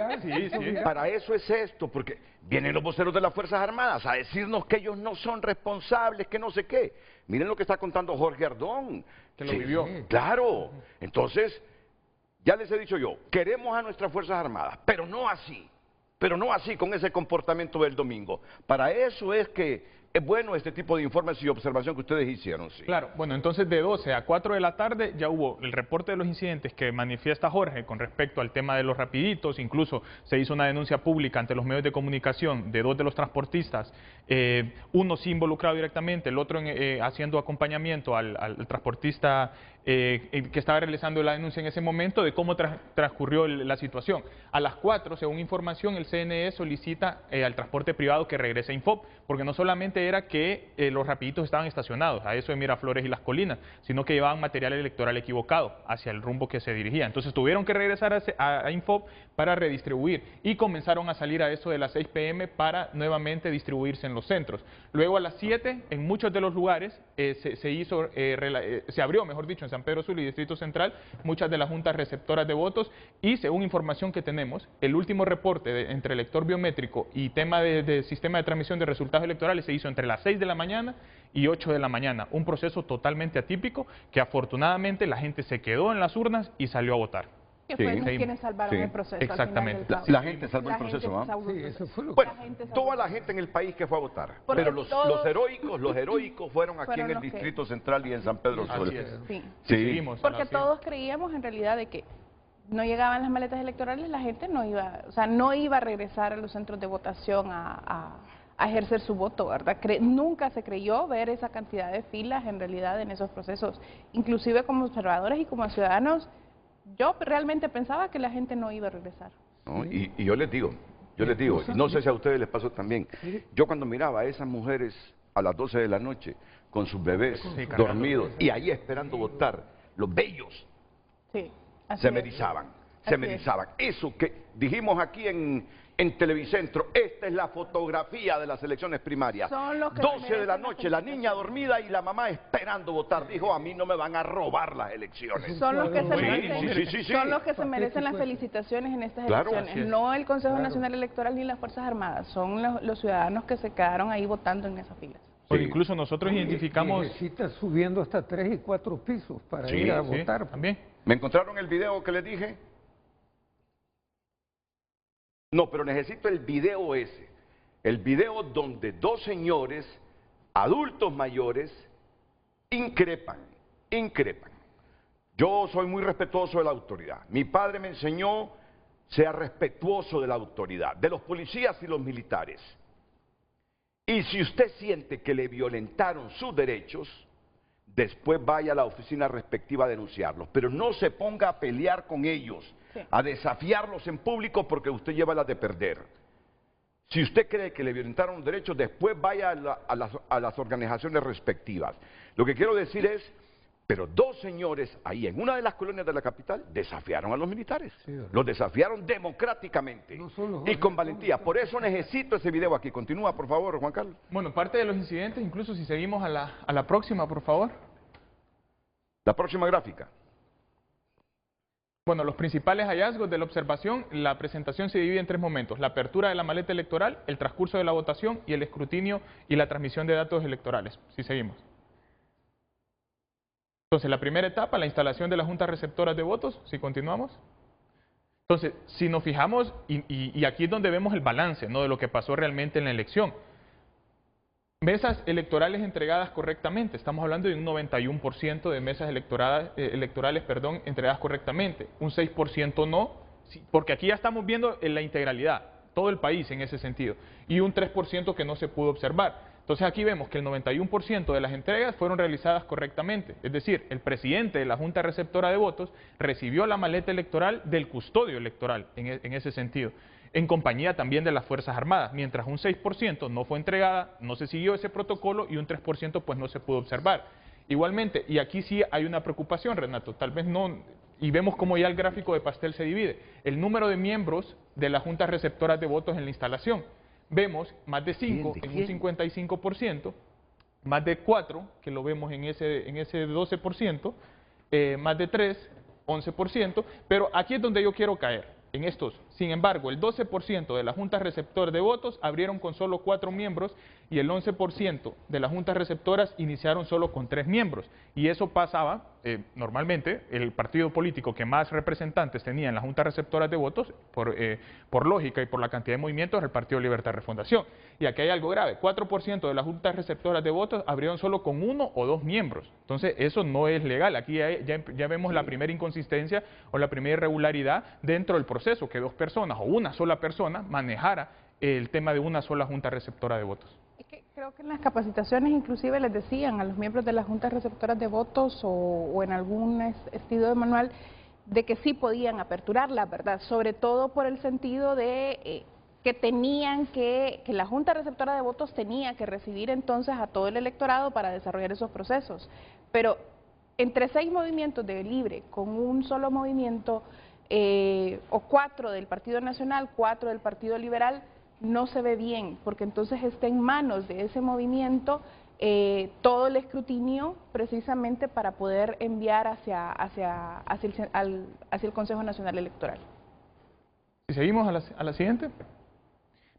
Speaker 1: para eso es esto, porque vienen los voceros de las Fuerzas Armadas a decirnos que ellos no son responsables, que no sé qué. Miren lo que está contando Jorge Ardón.
Speaker 4: Que lo vivió.
Speaker 1: Claro, entonces, ya les he dicho yo, queremos a nuestras Fuerzas Armadas, pero no así, con ese comportamiento del domingo. Para eso es que es bueno este tipo de informes y observación que ustedes hicieron.
Speaker 4: Claro, bueno, entonces de 12 a 4 de la tarde ya hubo el reporte de los incidentes que manifiesta Jorge con respecto al tema de los rapiditos, incluso se hizo una denuncia pública ante los medios de comunicación de 2 de los transportistas, uno sí involucrado directamente, el otro haciendo acompañamiento al transportista que estaba realizando la denuncia en ese momento de cómo transcurrió la situación. A las 4, según información, el CNE solicita al transporte privado que regrese a Infop, porque no solamente era que los rapiditos estaban estacionados a eso de Miraflores y Las Colinas, sino que llevaban material electoral equivocado hacia el rumbo que se dirigía. Entonces tuvieron que regresar a Infop para redistribuir y comenzaron a salir a eso de las 6 p.m. para nuevamente distribuirse en los centros. Luego a las 7, en muchos de los lugares se abrió, mejor dicho, en San Pedro Sula y Distrito Central, muchas de las juntas receptoras de votos y según información que tenemos, el último reporte entre elector biométrico y tema de sistema de transmisión de resultados electorales se hizo entre las 6 de la mañana y 8 de la mañana, un proceso totalmente atípico que afortunadamente la gente se quedó en las urnas y salió a votar.
Speaker 5: Que fueron quienes salvaron el proceso.
Speaker 4: Exactamente.
Speaker 1: La gente salvó el proceso, ¿no?
Speaker 6: Sí, eso fue lo
Speaker 1: Bueno, toda la gente en el país que fue a votar.
Speaker 5: Porque
Speaker 1: Pero los heroicos fueron aquí en el Distrito Central y en San Pedro Sula.
Speaker 5: Sí.
Speaker 1: Sí.
Speaker 5: Porque todos creíamos en realidad de que no llegaban las maletas electorales, la gente no iba, o sea, no iba a regresar a los centros de votación a ejercer su voto, ¿verdad? Nunca se creyó ver esa cantidad de filas en realidad en esos procesos. Inclusive como observadores y como ciudadanos, yo realmente pensaba que la gente no iba a regresar.
Speaker 1: ¿No? Y yo les digo, no sé si a ustedes les pasó también, yo cuando miraba a esas mujeres a las 12 de la noche con sus bebés dormidos y ahí esperando votar, los bellos se me erizaban, Eso que dijimos aquí en Televicentro, esta es la fotografía de las elecciones primarias. 12 de la noche, la niña dormida y la mamá esperando votar. Dijo, a mí no me van a robar las elecciones.
Speaker 5: Son los que se merecen, son los que se merecen las felicitaciones en estas elecciones, no el Consejo Nacional Electoral ni las Fuerzas Armadas, son los ciudadanos que se quedaron ahí votando en esas filas.
Speaker 4: O incluso nosotros identificamos...
Speaker 6: Necesitas subiendo hasta 3 y 4 pisos para ir a votar.
Speaker 4: También.
Speaker 1: ¿Me encontraron el video que les dije? No, pero necesito el video ese. El video donde dos señores, adultos mayores, increpan. Yo soy muy respetuoso de la autoridad. Mi padre me enseñó, sea respetuoso de la autoridad, de los policías y los militares. Y si usted siente que le violentaron sus derechos, después vaya a la oficina respectiva a denunciarlos. Pero no se ponga a pelear con ellos, a desafiarlos en público porque usted lleva las de perder. Si usted cree que le violentaron los derechos, después vaya a las organizaciones respectivas. Lo que quiero decir es, pero dos señores ahí en una de las colonias de la capital desafiaron a los militares. Los desafiaron democráticamente y con valentía. Por eso necesito ese video aquí. Continúa, por favor, Juan Carlos.
Speaker 4: Bueno, parte de los incidentes, incluso si seguimos a la próxima, por favor.
Speaker 1: La próxima gráfica.
Speaker 4: Bueno, los principales hallazgos de la observación, la presentación se divide en 3 momentos: la apertura de la maleta electoral, el transcurso de la votación y el escrutinio y la transmisión de datos electorales. Si seguimos. Entonces, la primera etapa, la instalación de las juntas receptoras de votos, si continuamos. Entonces, si nos fijamos, y aquí es donde vemos el balance, ¿no?, de lo que pasó realmente en la elección. Mesas electorales entregadas correctamente, estamos hablando de un 91% de mesas electorales entregadas correctamente, un 6% no, porque aquí ya estamos viendo en la integralidad, todo el país en ese sentido, y un 3% que no se pudo observar. Entonces aquí vemos que el 91% de las entregas fueron realizadas correctamente, es decir, el presidente de la Junta Receptora de Votos recibió la maleta electoral del custodio electoral en ese sentido, en compañía también de las Fuerzas Armadas, mientras un 6% no fue entregada, no se siguió ese protocolo y un 3% pues no se pudo observar. Igualmente, y aquí sí hay una preocupación, Renato, tal vez no, y vemos cómo ya el gráfico de pastel se divide, el número de miembros de las juntas receptoras de votos en la instalación. Vemos más de 5 en un 55%, más de 4, que lo vemos en ese 12%, más de 3, 11%, pero aquí es donde yo quiero caer, en estos. Sin embargo, el 12% de las juntas receptoras de votos abrieron con solo 4 miembros y el 11% de las juntas receptoras iniciaron solo con 3 miembros. Y eso pasaba, normalmente, el partido político que más representantes tenía en las juntas receptoras de votos, por lógica y por la cantidad de movimientos, es el Partido Libertad y Refundación. Y aquí hay algo grave, 4% de las juntas receptoras de votos abrieron solo con 1 o 2 miembros. Entonces, eso no es legal. Aquí ya vemos la primera inconsistencia o la primera irregularidad dentro del proceso, que 2 personas o una sola persona manejara el tema de una sola junta receptora de votos.
Speaker 5: Es que creo que en las capacitaciones inclusive les decían a los miembros de las juntas receptoras de votos o en algún estilo de manual de que sí podían aperturarla, ¿verdad? Sobre todo por el sentido de que tenían que la junta receptora de votos tenía que recibir entonces a todo el electorado para desarrollar esos procesos. Pero entre 6 movimientos de Libre con un solo movimiento o 4 del Partido Nacional, 4 del Partido Liberal, no se ve bien, porque entonces está en manos de ese movimiento todo el escrutinio precisamente para poder enviar hacia el Consejo Nacional Electoral.
Speaker 4: Si seguimos a la siguiente.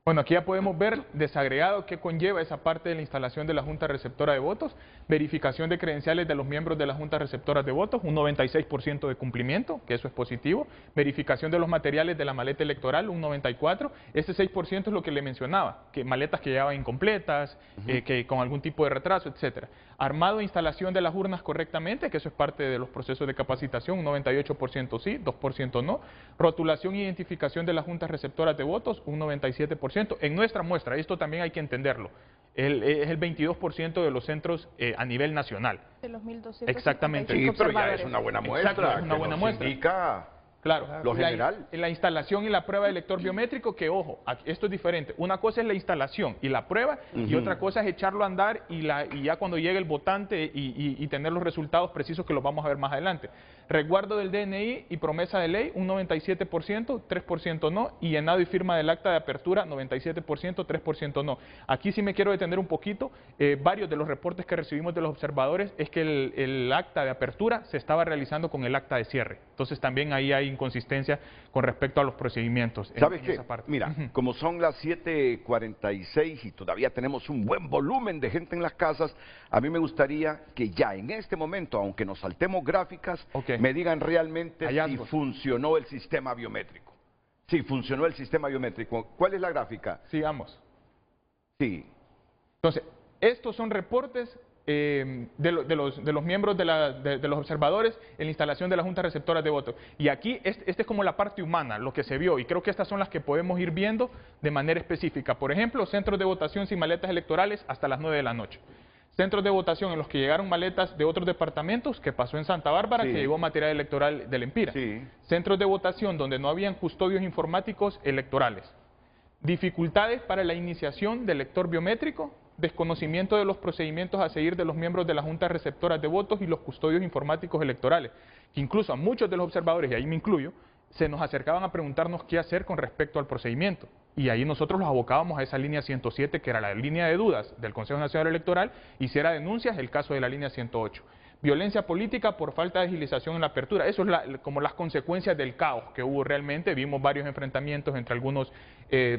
Speaker 4: Bueno, aquí ya podemos ver desagregado qué conlleva esa parte de la instalación de la Junta Receptora de Votos, verificación de credenciales de los miembros de las Juntas Receptoras de Votos, un 96% de cumplimiento, que eso es positivo, verificación de los materiales de la maleta electoral, un 94%, ese 6% es lo que le mencionaba, que maletas que llevaban incompletas, que con algún tipo de retraso, etcétera. Armado e instalación de las urnas correctamente, que eso es parte de los procesos de capacitación, un 98% sí, 2% no. Rotulación e identificación de las juntas receptoras de votos, un 97%. En nuestra muestra, esto también hay que entenderlo, es el 22% de los centros a nivel nacional.
Speaker 5: De los 1.200.
Speaker 4: Exactamente.
Speaker 1: Sí, pero ya es una buena muestra.
Speaker 4: Exacto, es una buena muestra.
Speaker 1: Indica...
Speaker 4: Claro,
Speaker 1: lo general.
Speaker 4: La instalación y la prueba de lector biométrico, que ojo, esto es diferente. Una cosa es la instalación y la prueba, y otra cosa es echarlo a andar y ya cuando llegue el votante y tener los resultados precisos que los vamos a ver más adelante. Resguardo del DNI y promesa de ley, un 97%, 3% no, y llenado y firma del acta de apertura, 97%, 3% no. Aquí sí me quiero detener un poquito. Varios de los reportes que recibimos de los observadores es que el acta de apertura se estaba realizando con el acta de cierre. Entonces también ahí hay inconsistencia con respecto a los procedimientos.
Speaker 1: ¿Sabes qué? Mira, como son las 7:46 y todavía tenemos un buen volumen de gente en las casas, a mí me gustaría que ya en este momento, aunque nos saltemos gráficas, me digan realmente si funcionó el sistema biométrico. Si funcionó el sistema biométrico. ¿Cuál es la gráfica?
Speaker 4: Sigamos.
Speaker 1: Sí.
Speaker 4: Entonces, estos son reportes de los miembros de los observadores en la instalación de las juntas receptoras de votos. Y aquí, esta es como la parte humana, lo que se vio, y creo que estas son las que podemos ir viendo de manera específica. Por ejemplo, centros de votación sin maletas electorales hasta las 9 de la noche. Centros de votación en los que llegaron maletas de otros departamentos, que pasó en Santa Bárbara, que llegó material electoral del Empira. Centros de votación donde no habían custodios informáticos electorales. Dificultades para la iniciación del lector biométrico, desconocimiento de los procedimientos a seguir de los miembros de las juntas receptoras de votos y los custodios informáticos electorales, que incluso a muchos de los observadores, y ahí me incluyo, se nos acercaban a preguntarnos qué hacer con respecto al procedimiento. Y ahí nosotros los abocábamos a esa línea 107, que era la línea de dudas del Consejo Nacional Electoral, y si era denuncias, el caso de la línea 108. Violencia política por falta de agilización en la apertura. Eso es como las consecuencias del caos que hubo realmente. Vimos varios enfrentamientos entre algunos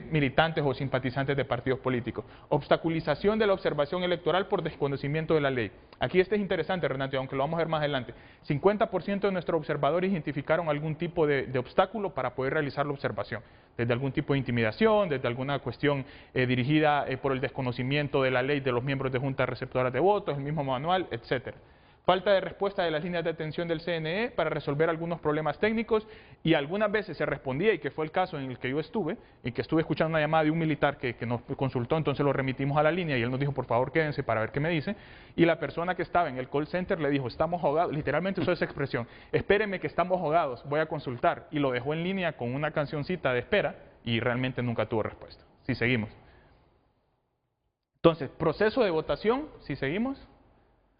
Speaker 4: militantes o simpatizantes de partidos políticos. Obstaculización de la observación electoral por desconocimiento de la ley. Aquí este es interesante, Renato, aunque lo vamos a ver más adelante. 50% de nuestros observadores identificaron algún tipo de obstáculo para poder realizar la observación. Desde algún tipo de intimidación, desde alguna cuestión dirigida por el desconocimiento de la ley de los miembros de juntas receptoras de votos, el mismo manual, etcétera. Falta de respuesta de las líneas de atención del CNE para resolver algunos problemas técnicos, y algunas veces se respondía, y que fue el caso en el que yo estuve, y que estuve escuchando una llamada de un militar que nos consultó, entonces lo remitimos a la línea y él nos dijo, por favor quédense para ver qué me dice, y la persona que estaba en el call center le dijo, estamos ahogados, literalmente usó esa expresión, espérenme que estamos ahogados, voy a consultar, y lo dejó en línea con una cancioncita de espera y realmente nunca tuvo respuesta. Si seguimos. Entonces, proceso de votación, si seguimos.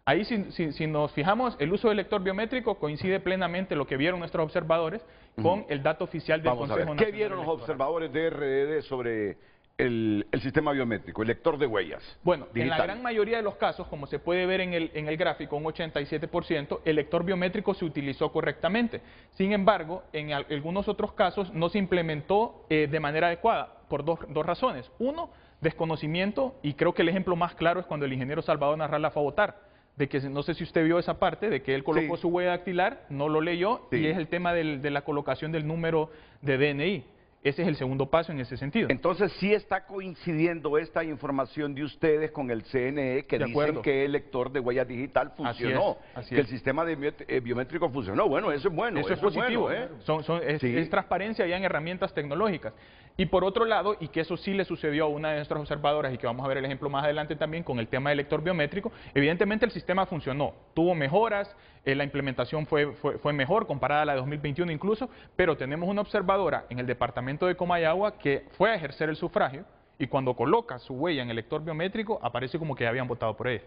Speaker 4: Ahí si nos fijamos, el uso del lector biométrico coincide plenamente lo que vieron nuestros observadores con el dato oficial del Consejo Nacional Electoral.
Speaker 1: ¿Qué vieron los observadores de RDD sobre el sistema biométrico, el lector de huellas?
Speaker 4: Bueno,
Speaker 1: digital?
Speaker 4: En la gran mayoría de los casos, como se puede ver en el gráfico, un 87%, el lector biométrico se utilizó correctamente. Sin embargo, en algunos otros casos no se implementó de manera adecuada, por dos razones. Uno, desconocimiento, y creo que el ejemplo más claro es cuando el ingeniero Salvador Narrala fue a votar. De que no sé si usted vio esa parte, de que él colocó su huella dactilar, no lo leyó, y es el tema de la colocación del número de DNI. Ese es el segundo paso en ese sentido.
Speaker 1: Entonces sí está coincidiendo esta información de ustedes con el CNE, que dicen que el lector de huella digital funcionó, que el sistema biométrico funcionó. Bueno, eso es bueno.
Speaker 4: Eso es positivo. Bueno, es transparencia ya en herramientas tecnológicas. Y por otro lado, y que eso sí le sucedió a una de nuestras observadoras, y que vamos a ver el ejemplo más adelante también con el tema del lector biométrico, evidentemente el sistema funcionó, tuvo mejoras, la implementación fue mejor comparada a la de 2021 incluso, pero tenemos una observadora en el departamento de Comayagua que fue a ejercer el sufragio, y cuando coloca su huella en el lector biométrico aparece como que habían votado por ella.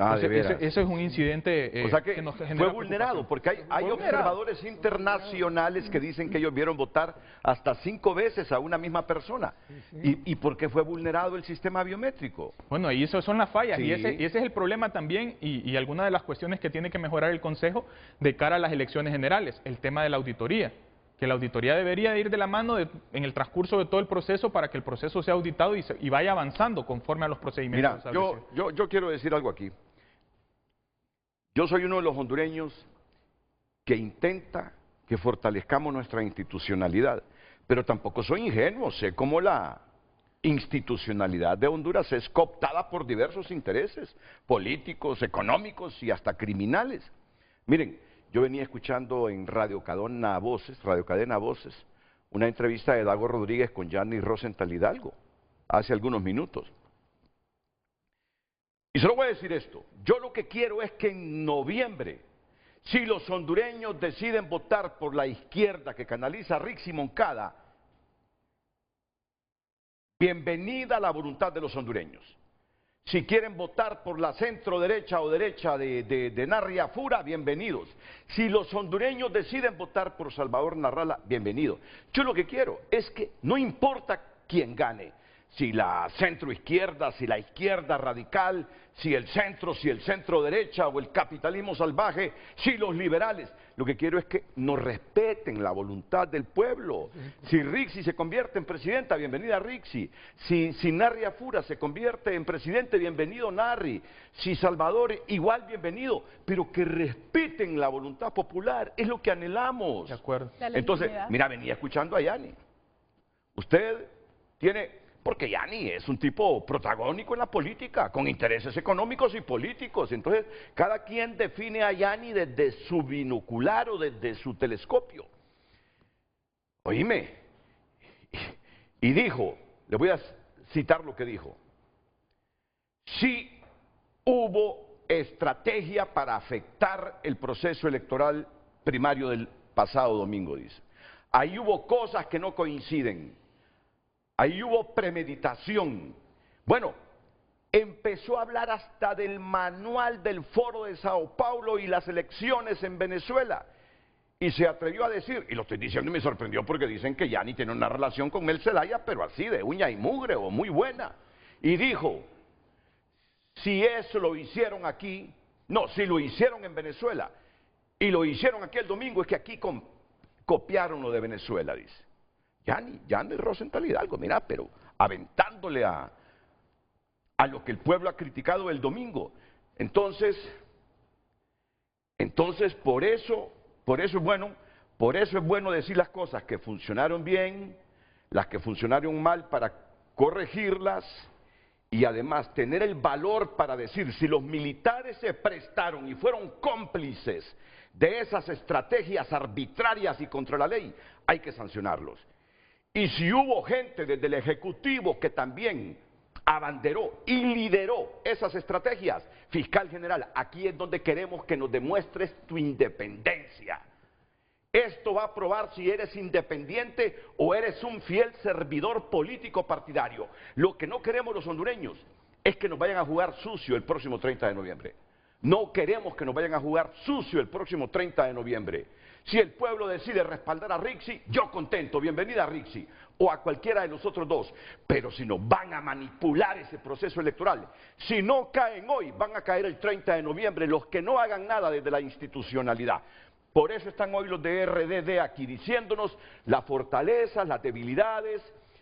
Speaker 4: Entonces, eso es un incidente
Speaker 1: o sea que
Speaker 4: nos genera
Speaker 1: fue vulnerado, porque hay observadores internacionales que dicen que ellos vieron votar hasta 5 veces a una misma persona. ¿Y por qué fue vulnerado el sistema biométrico?
Speaker 4: Bueno, y esas son las fallas, y ese es el problema también, y alguna de las cuestiones que tiene que mejorar el Consejo de cara a las elecciones generales, el tema de la auditoría. que la auditoría debería ir de la mano en el transcurso de todo el proceso para que el proceso sea auditado y vaya avanzando conforme a los procedimientos.
Speaker 1: Mira, yo quiero decir algo aquí. Yo soy uno de los hondureños que intenta que fortalezcamos nuestra institucionalidad, pero tampoco soy ingenuo, sé cómo la institucionalidad de Honduras es cooptada por diversos intereses políticos, económicos y hasta criminales. Miren, yo venía escuchando en Radio Cadena Voces, una entrevista de Dago Rodríguez con Yanni Rosenthal Hidalgo, hace algunos minutos. Y solo voy a decir esto, yo lo que quiero es que en noviembre, si los hondureños deciden votar por la izquierda que canaliza Rixi Moncada, bienvenida a la voluntad de los hondureños. Si quieren votar por la centro derecha o derecha de Narria Fura, bienvenidos. Si los hondureños deciden votar por Salvador Narrala, bienvenidos. Yo lo que quiero es que no importa quién gane, si la centro izquierda, si la izquierda radical, si el centro derecha o el capitalismo salvaje, si los liberales. Lo que quiero es que nos respeten la voluntad del pueblo. Si Rixi se convierte en presidenta, bienvenida Rixi. Si Narria Fura se convierte en presidente, bienvenido Narri. Si Salvador, igual bienvenido. Pero que respeten la voluntad popular, es lo que anhelamos.
Speaker 4: De acuerdo.
Speaker 1: Entonces, mira, venía escuchando a Yanni. Usted tiene... Porque Yanni es un tipo protagónico en la política, con intereses económicos y políticos. Entonces, cada quien define a Yanni desde su binocular o desde su telescopio. Oíme, y dijo, le voy a citar lo que dijo. Sí hubo estrategia para afectar el proceso electoral primario del pasado domingo, dice. Ahí hubo cosas que no coinciden. Ahí hubo premeditación. Bueno, empezó a hablar hasta del manual del Foro de Sao Paulo y las elecciones en Venezuela. Y se atrevió a decir, y lo estoy diciendo y me sorprendió porque dicen que Yanni tiene una relación con Mel Zelaya, pero así de uña y mugre o muy buena. Y dijo, si eso lo hicieron aquí, no, si lo hicieron en Venezuela y lo hicieron aquí el domingo, es que aquí copiaron lo de Venezuela, dice. Yanni Rosenthal Hidalgo, mira, pero aventándole a lo que el pueblo ha criticado el domingo. Entonces por eso es bueno decir las cosas que funcionaron bien, las que funcionaron mal para corregirlas y además tener el valor para decir si los militares se prestaron y fueron cómplices de esas estrategias arbitrarias y contra la ley, hay que sancionarlos. Y si hubo gente desde el Ejecutivo que también abanderó y lideró esas estrategias, fiscal general, aquí es donde queremos que nos demuestres tu independencia. Esto va a probar si eres independiente o eres un fiel servidor político partidario. Lo que no queremos los hondureños es que nos vayan a jugar sucio el próximo 30 de noviembre. No queremos que nos vayan a jugar sucio el próximo 30 de noviembre. Si el pueblo decide respaldar a Rixi, yo contento, bienvenida a Rixi, o a cualquiera de los otros dos. Pero si nos van a manipular ese proceso electoral, si no caen hoy, van a caer el 30 de noviembre los que no hagan nada desde la institucionalidad. Por eso están hoy los de RDD aquí diciéndonos las fortalezas, las debilidades,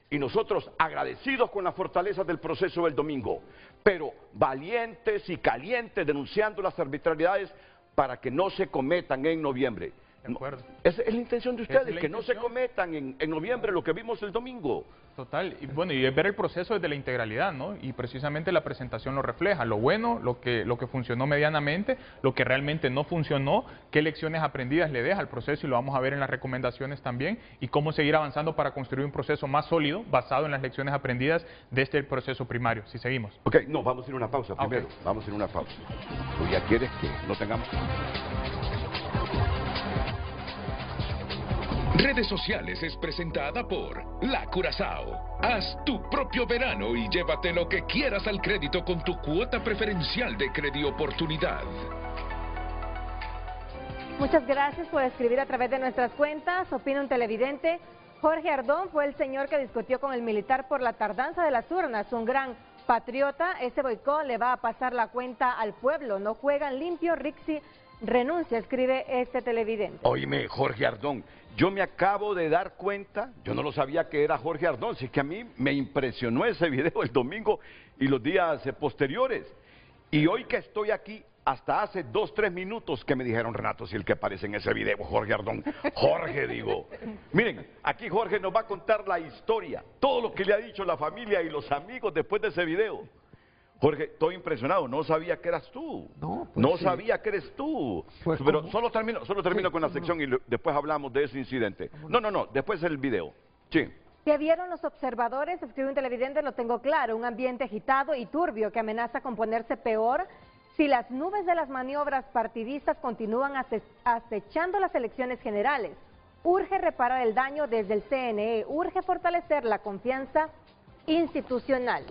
Speaker 1: y nosotros agradecidos con las fortalezas del proceso del domingo, pero valientes y calientes denunciando las arbitrariedades para que no se cometan en noviembre. De acuerdo. Esa es la intención de ustedes, que no se cometan en noviembre lo que vimos el domingo.
Speaker 4: Total, y bueno, y es ver el proceso desde la integralidad, ¿no? Y precisamente la presentación lo refleja, lo bueno, lo que funcionó medianamente, lo que realmente no funcionó, qué lecciones aprendidas le deja al proceso, y lo vamos a ver en las recomendaciones también, y cómo seguir avanzando para construir un proceso más sólido, basado en las lecciones aprendidas de este proceso primario. Si seguimos.
Speaker 1: Ok, no, vamos a ir a una pausa primero, okay. Vamos a ir a una pausa. ¿Tú ya quieres que no tengamos?
Speaker 3: Redes Sociales es presentada por La Curazao. Haz tu propio verano y llévate lo que quieras al crédito con tu cuota preferencial de Credioportunidad.
Speaker 2: Muchas gracias por escribir a través de nuestras cuentas. Opina un televidente. Jorge Ardón fue el señor que discutió con el militar por la tardanza de las urnas. Un gran patriota. Ese boicot le va a pasar la cuenta al pueblo. No juegan limpio. Rixi renuncia, escribe este televidente.
Speaker 1: Oíme, Jorge Ardón, yo me acabo de dar cuenta, yo no lo sabía que era Jorge Ardón, así que a mí me impresionó ese video el domingo y los días posteriores. Y hoy que estoy aquí, hasta hace 2, 3 minutos que me dijeron, Renato, si el que aparece en ese video, Jorge Ardón. Jorge, digo. Miren, aquí Jorge nos va a contar la historia, todo lo que le ha dicho la familia y los amigos después de ese video. Jorge, estoy impresionado, no sabía que eras tú. No sabía que eres tú.
Speaker 6: Pues
Speaker 1: pero
Speaker 6: ¿cómo?
Speaker 1: solo termino con la sección y después hablamos de ese incidente. No, después el video. Sí.
Speaker 2: ¿Qué vieron los observadores? Escribe un televidente, lo tengo claro, un ambiente agitado y turbio que amenaza con ponerse peor si las nubes de las maniobras partidistas continúan acechando las elecciones generales. Urge reparar el daño desde el CNE, urge fortalecer la confianza institucional.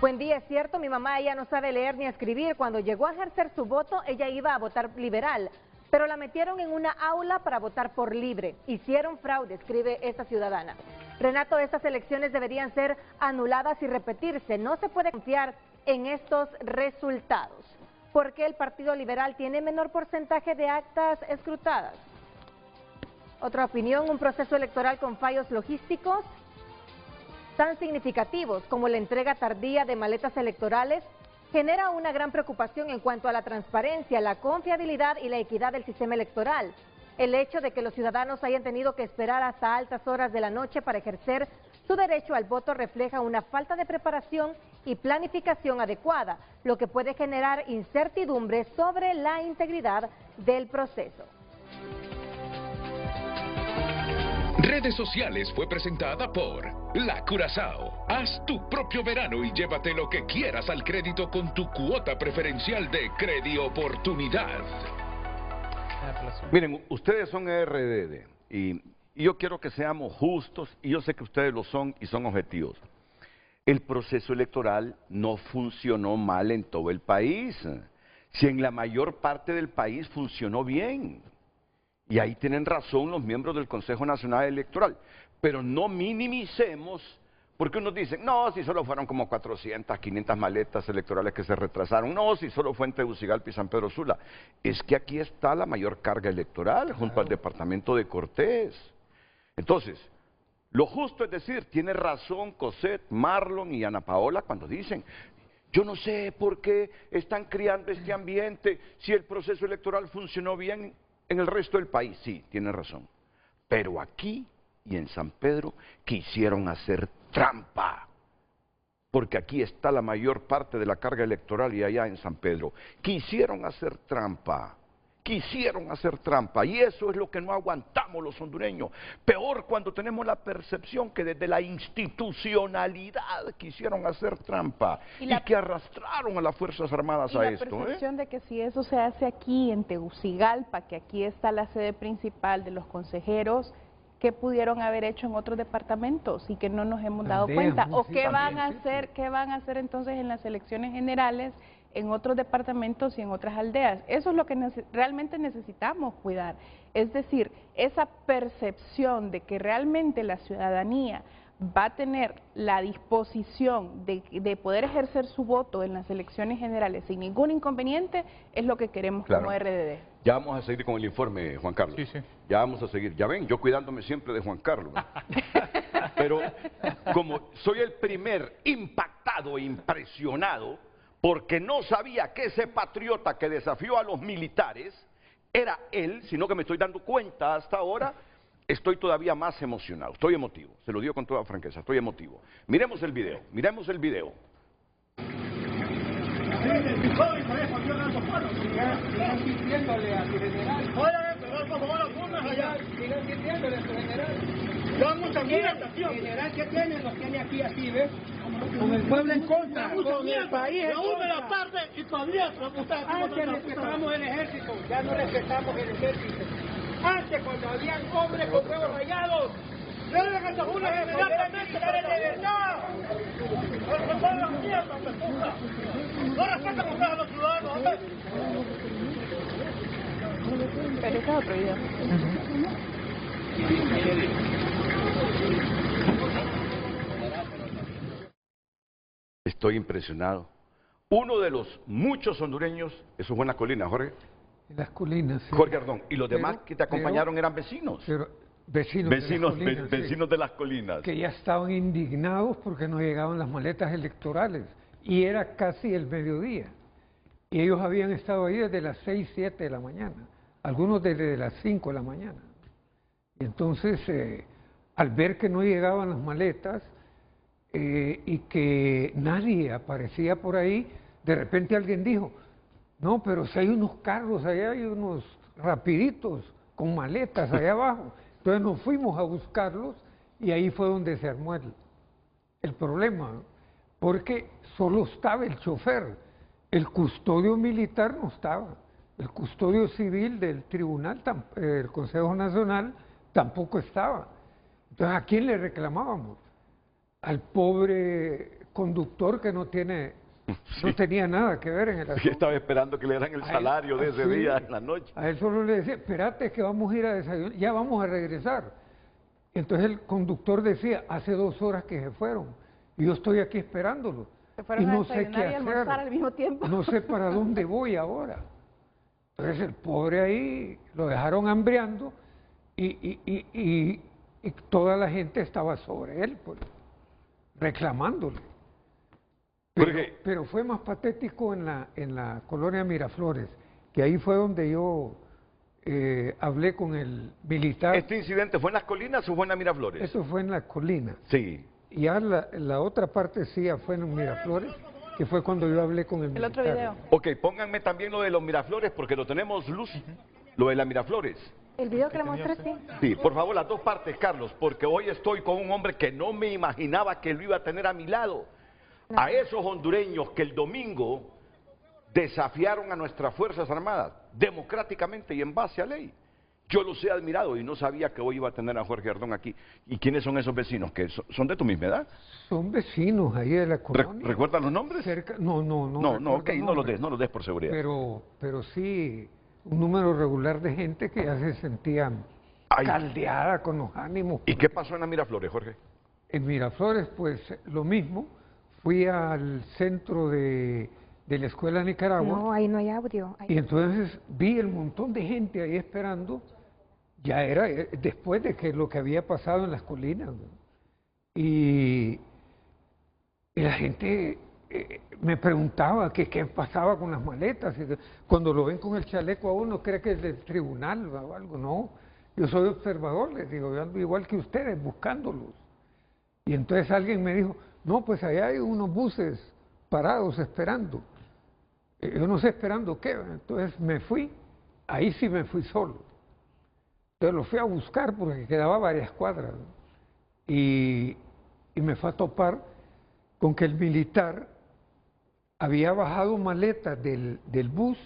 Speaker 2: Buen día, es cierto, mi mamá ella no sabe leer ni escribir. Cuando llegó a ejercer su voto, ella iba a votar liberal, pero la metieron en una aula para votar por libre. Hicieron fraude, escribe esta ciudadana. Renato, estas elecciones deberían ser anuladas y repetirse. No se puede confiar en estos resultados. ¿Por qué el Partido Liberal tiene menor porcentaje de actas escrutadas? Otra opinión, un proceso electoral con fallos logísticos tan significativos como la entrega tardía de maletas electorales genera una gran preocupación en cuanto a la transparencia, la confiabilidad y la equidad del sistema electoral. El hecho de que los ciudadanos hayan tenido que esperar hasta altas horas de la noche para ejercer su derecho al voto refleja una falta de preparación y planificación adecuada, lo que puede generar incertidumbre sobre la integridad del proceso.
Speaker 3: Redes Sociales fue presentada por La Curazao. Haz tu propio verano y llévate lo que quieras al crédito con tu cuota preferencial de Credioportunidad.
Speaker 1: Miren, ustedes son RDD y yo quiero que seamos justos y yo sé que ustedes lo son y son objetivos. El proceso electoral no funcionó mal en todo el país, si en la mayor parte del país funcionó bien. Y ahí tienen razón los miembros del Consejo Nacional Electoral. Pero no minimicemos, porque unos dicen, no, si solo fueron como 400, 500 maletas electorales que se retrasaron. No, si solo fue en Tegucigalpa y San Pedro Sula. Es que aquí está la mayor carga electoral, junto al departamento de Cortés. Entonces, lo justo es decir, tiene razón Cosette, Marlon y Ana Paola cuando dicen, yo no sé por qué están creando este ambiente si el proceso electoral funcionó bien en el resto del país. Sí, tiene razón. Pero aquí y en San Pedro quisieron hacer trampa. Porque aquí está la mayor parte de la carga electoral y allá en San Pedro. Quisieron hacer trampa. Quisieron hacer trampa. Y eso es lo que no aguantamos los hondureños. Peor cuando tenemos la percepción que desde la institucionalidad quisieron hacer trampa. Y que arrastraron a las Fuerzas Armadas a esto.
Speaker 5: La percepción de que si eso se hace aquí en Tegucigalpa, que aquí está la sede principal de los consejeros, ¿qué pudieron haber hecho en otros departamentos y que no nos hemos dado cuenta? ¿O qué van a hacer entonces en las elecciones generales en otros departamentos y en otras aldeas? Eso es lo que realmente necesitamos cuidar. Es decir, esa percepción de que realmente la ciudadanía va a tener la disposición de poder ejercer su voto en las elecciones generales sin ningún inconveniente, es lo que queremos como RDD.
Speaker 1: Ya vamos a seguir con el informe, Juan Carlos. Sí. Ya vamos a seguir. Ya ven, yo cuidándome siempre de Juan Carlos. Pero como soy el primer impactado e impresionado, porque no sabía que ese patriota que desafió a los militares era él, sino que me estoy dando cuenta hasta ahora, estoy todavía más emocionado, estoy emotivo, se lo digo con toda franqueza, estoy emotivo. Miremos el video, miremos el video.
Speaker 19: General, ¿qué tiene? Los tiene aquí así, ¿ves? Con el pueblo en contra, con el país en contra. La parte y todavía antes respetamos el ejército, ya no respetamos el ejército. Antes, cuando habían hombres con huevos rayados, deben que se una inmediatamente de verdad. No son las mierdas, no respetan ustedes a los ciudadanos, ¿verdad?
Speaker 5: Pero está otro video.
Speaker 1: Estoy impresionado. Uno de los muchos hondureños, eso fue en la colina, Jorge,
Speaker 6: En las colinas, sí.
Speaker 1: Jorge Ardón, ¿y los demás que te acompañaron eran vecinos?
Speaker 6: Vecinos
Speaker 1: de las colinas.
Speaker 6: Que ya estaban indignados porque no llegaban las maletas electorales. Y era casi el mediodía. Y ellos habían estado ahí desde las 6, 7 de la mañana. Algunos desde las 5 de la mañana. Y entonces, al ver que no llegaban las maletas y que nadie aparecía por ahí, de repente alguien dijo, no, pero si hay unos carros allá, hay unos rapiditos con maletas allá abajo. Entonces nos fuimos a buscarlos y ahí fue donde se armó el problema, ¿no? Porque solo estaba el chofer, el custodio militar no estaba, el custodio civil del tribunal, el Consejo Nacional, tampoco estaba. Entonces, ¿a quién le reclamábamos? Al pobre conductor que no tenía nada que ver en el asunto.
Speaker 1: Estaba esperando que le dieran el salario de ese día en la noche.
Speaker 6: A él solo le decía, espérate que vamos a ir a desayunar, ya vamos a regresar. Entonces el conductor decía, hace 2 horas que se fueron, y yo estoy aquí esperándolo.
Speaker 5: Se fueron
Speaker 6: y no
Speaker 5: a
Speaker 6: sé qué
Speaker 5: y almorzar al mismo tiempo.
Speaker 6: No sé para dónde voy ahora. Entonces el pobre ahí lo dejaron hambreando y toda la gente estaba sobre él, pues, reclamándole. Pero fue más patético en la colonia Miraflores, que ahí fue donde yo hablé con el militar.
Speaker 1: ¿Este incidente fue en las colinas o fue en la Miraflores?
Speaker 6: Eso fue en la colina.
Speaker 1: Sí.
Speaker 6: Y ya la otra parte sí fue en Miraflores, que fue cuando yo hablé con el militar.
Speaker 5: El otro video.
Speaker 1: Ok, pónganme también lo de los Miraflores, porque lo tenemos, Luz, lo de la Miraflores.
Speaker 2: El video que le mostré, sí.
Speaker 1: Sí, por favor, las 2 partes, Carlos, porque hoy estoy con un hombre que no me imaginaba que lo iba a tener a mi lado. A esos hondureños que el domingo desafiaron a nuestras Fuerzas Armadas, democráticamente y en base a ley. Yo los he admirado y no sabía que hoy iba a tener a Jorge Ardón aquí. ¿Y quiénes son esos vecinos? ¿Que son de tu misma edad?
Speaker 6: Son vecinos ahí de la colonia.
Speaker 1: ¿Recuerdan los nombres?
Speaker 6: No,
Speaker 1: ok, no los des por seguridad.
Speaker 6: Pero sí, un número regular de gente que ya se sentía caldeada con los ánimos.
Speaker 1: ¿Y qué pasó en la Miraflores, Jorge?
Speaker 6: En Miraflores, pues lo mismo. Fui al centro de la Escuela Nicaragua.
Speaker 2: No, ahí no hay audio.
Speaker 6: Y entonces vi el montón de gente ahí esperando. Ya era después de que lo que había pasado en las colinas, ¿no? Y la gente me preguntaba qué pasaba con las maletas. Y cuando lo ven con el chaleco a uno, cree que es del tribunal o algo. No, yo soy observador, les digo, yo ando igual que ustedes, buscándolos. Y entonces alguien me dijo, no, pues allá hay unos buses parados esperando. Yo no sé esperando qué. Entonces me fui, ahí sí me fui solo. Entonces lo fui a buscar porque quedaba varias cuadras, ¿no? Y me fue a topar con que el militar había bajado maletas del bus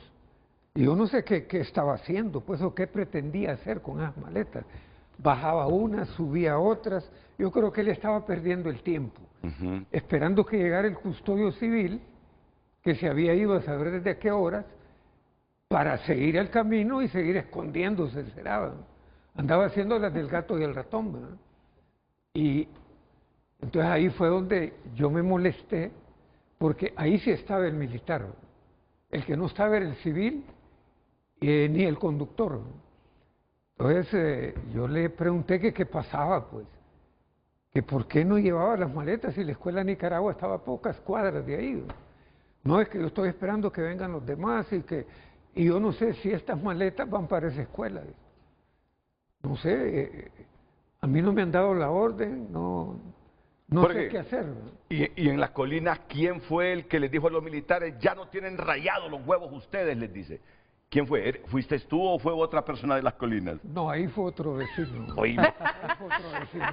Speaker 6: y yo no sé qué estaba haciendo, pues o qué pretendía hacer con esas maletas. Bajaba unas, subía otras. Yo creo que él estaba perdiendo el tiempo, esperando que llegara el custodio civil, que se había ido a saber desde qué horas, para seguir el camino y seguir escondiéndose, será. Andaba haciendo las del gato y el ratón, ¿verdad? Y entonces ahí fue donde yo me molesté, porque ahí sí estaba el militar. El que no estaba era el civil ni el conductor. Entonces yo le pregunté que qué pasaba, pues, que por qué no llevaba las maletas si la Escuela Nicaragua estaba a pocas cuadras de ahí. No, es que yo estoy esperando que vengan los demás y yo no sé si estas maletas van para esa escuela. No sé, a mí no me han dado la orden, no sé qué hacer.
Speaker 1: Y en las colinas, ¿quién fue el que les dijo a los militares, ya no tienen rayados los huevos ustedes, les dice? ¿Quién fue? ¿Fuiste tú o fue otra persona de las colinas?
Speaker 6: No, ahí fue otro vecino.
Speaker 1: Oíme.
Speaker 6: Ahí fue otro vecino.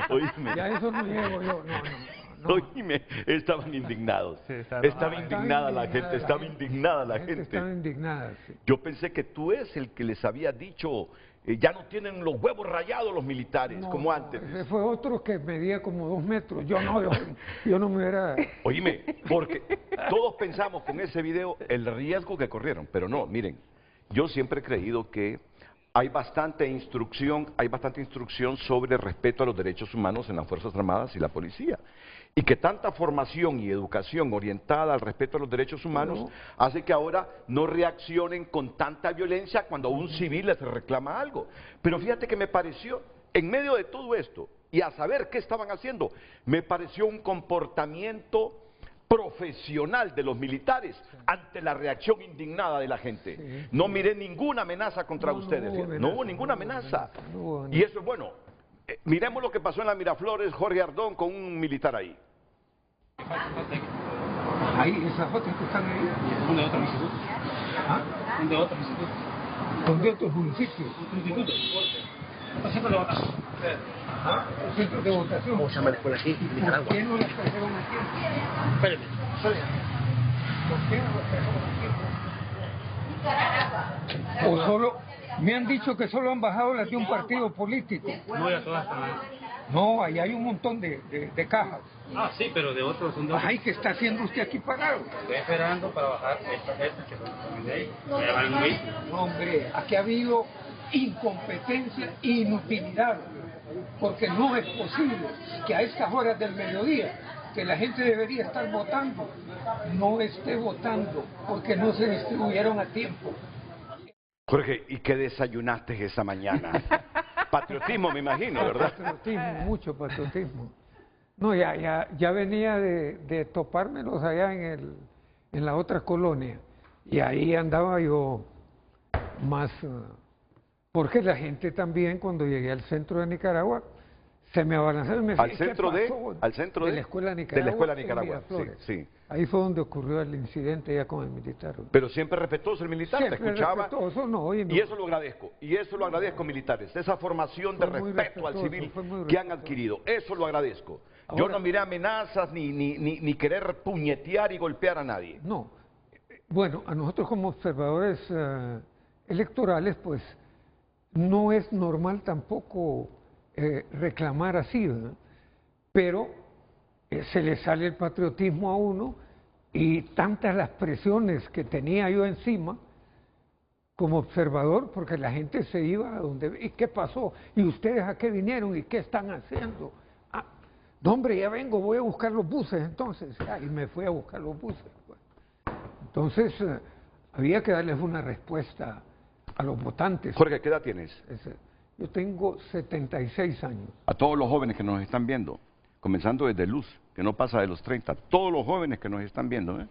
Speaker 1: Oíme.
Speaker 6: Ya eso no llego yo, no.
Speaker 1: Oíme, estaban indignados.
Speaker 6: Sí,
Speaker 1: estaba indignada la gente, estaba indignada la gente.
Speaker 6: Estaba indignada, sí.
Speaker 1: Yo pensé que tú eres el que les había dicho, ya no tienen los huevos rayados los militares, como antes.
Speaker 6: Ese fue otro que medía como 2 metros. Yo no me hubiera...
Speaker 1: Oíme, porque todos pensamos con ese video el riesgo que corrieron, pero no, miren, yo siempre he creído que hay bastante instrucción sobre el respeto a los derechos humanos en las Fuerzas Armadas y la policía. Y que tanta formación y educación orientada al respeto a los derechos humanos hace que ahora no reaccionen con tanta violencia cuando a un civil les reclama algo. Pero fíjate que me pareció, en medio de todo esto, y a saber qué estaban haciendo, me pareció un comportamiento profesional de los militares ante la reacción indignada de la gente. No miré ninguna amenaza contra ustedes, no hubo ninguna amenaza. Y eso es bueno. Miremos lo que pasó en la Miraflores, Jorge Ardón, con un militar ahí.
Speaker 6: Ahí, esas fotos que están ahí.
Speaker 19: Son de otros institutos.
Speaker 6: ¿Ah?
Speaker 19: Son de otros institutos.
Speaker 6: Son de otros municipios.
Speaker 19: Institutos. ¿Los centros de votación?
Speaker 6: ¿Ah? Los centros de votación.
Speaker 19: ¿Cómo se llama la escuela aquí?
Speaker 6: ¿Por qué no las trajeron aquí?
Speaker 19: Espérenme.
Speaker 6: ¿Por qué no las trajeron aquí? O solo, me han dicho que solo han bajado las de un partido político.
Speaker 19: No, ya todas están ahí.
Speaker 6: No, ahí hay un montón de cajas.
Speaker 19: Ah, sí, pero de otros son de otros.
Speaker 6: Ay, ¿qué está haciendo usted aquí parado?
Speaker 19: Estoy esperando para bajar estas que son de ahí.
Speaker 6: No, hombre, aquí ha habido incompetencia e inutilidad, porque no es posible que a estas horas del mediodía, que la gente debería estar votando, no esté votando, porque no se distribuyeron a tiempo.
Speaker 1: Jorge, ¿y qué desayunaste esa mañana? Patriotismo, me imagino, ¿verdad?
Speaker 6: Patriotismo, mucho patriotismo. No, ya venía de topármelos allá en la otra colonia, y ahí andaba yo más, porque la gente también, cuando llegué al centro de Nicaragua, se me abalanzaba y me decía,
Speaker 1: al centro de
Speaker 6: la Escuela Nicaragua.
Speaker 1: De la Escuela Nicaragua, sí.
Speaker 6: Ahí fue donde ocurrió el incidente ya con el militar.
Speaker 1: Pero siempre respetuoso el militar,
Speaker 6: siempre
Speaker 1: te escuchaba.
Speaker 6: Respetuoso, no, no.
Speaker 1: Y eso lo agradezco, militares, esa formación de respeto al civil que han adquirido, eso lo agradezco. Ahora, yo no miré amenazas ni querer puñetear y golpear a nadie.
Speaker 6: No, bueno, a nosotros como observadores electorales, pues no es normal tampoco reclamar así, ¿verdad? Pero se le sale el patriotismo a uno y tantas las presiones que tenía yo encima como observador, porque la gente se iba a donde, ¿y qué pasó? ¿Y ustedes a qué vinieron? ¿Y qué están haciendo? Ah, no, hombre, ya vengo, voy a buscar los buses entonces. Y me fui a buscar los buses. Pues. Entonces, había que darles una respuesta a los votantes.
Speaker 1: Jorge, ¿qué edad tienes?
Speaker 6: Yo tengo 76 años.
Speaker 1: A todos los jóvenes que nos están viendo, comenzando desde Luz, que no pasa de los 30, todos los jóvenes que nos están viendo,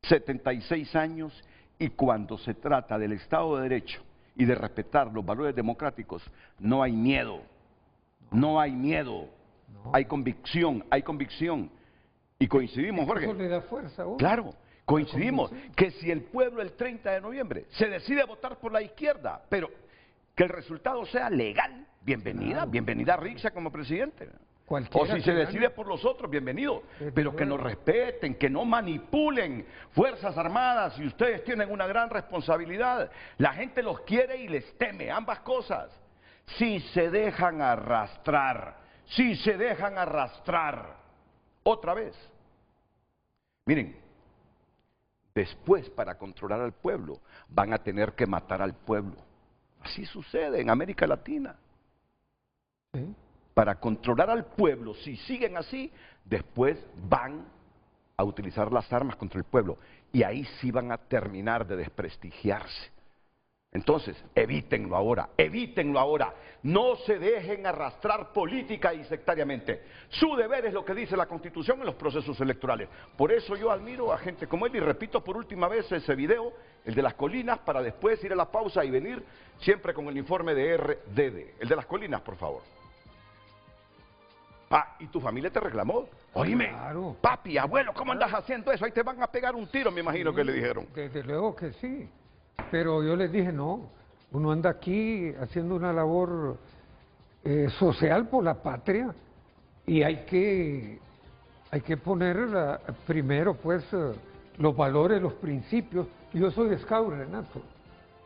Speaker 1: 76 años, y cuando se trata del Estado de Derecho y de respetar los valores democráticos, no hay miedo, no hay miedo, hay convicción, y coincidimos, Jorge.
Speaker 6: Eso le da fuerza a uno.
Speaker 1: Claro. Coincidimos que si el pueblo el 30 de noviembre se decide votar por la izquierda, pero que el resultado sea legal, bienvenida a Rixa como presidente. O si se decide por los otros, bienvenido. Pero que nos respeten, que no manipulen Fuerzas Armadas, y ustedes tienen una gran responsabilidad. La gente los quiere y les teme, ambas cosas. Si se dejan arrastrar, otra vez. Miren, después, para controlar al pueblo, van a tener que matar al pueblo. Así sucede en América Latina.
Speaker 6: ¿Sí?
Speaker 1: Para controlar al pueblo, si siguen así, después van a utilizar las armas contra el pueblo. Y ahí sí van a terminar de desprestigiarse. Entonces, evítenlo ahora, no se dejen arrastrar política y sectariamente. Su deber es lo que dice la Constitución en los procesos electorales. Por eso yo admiro a gente como él y repito por última vez ese video, el de las colinas, para después ir a la pausa y venir siempre con el informe de RDD. El de las colinas, por favor. Ah, y tu familia te reclamó. Oíme, claro. Papi, abuelo, ¿cómo andas haciendo eso? Ahí te van a pegar un tiro, me imagino que le dijeron.
Speaker 6: Desde luego que sí. Pero yo les dije, no, uno anda aquí haciendo una labor social por la patria y hay que poner primero pues los valores, los principios. Yo soy scout, Renato,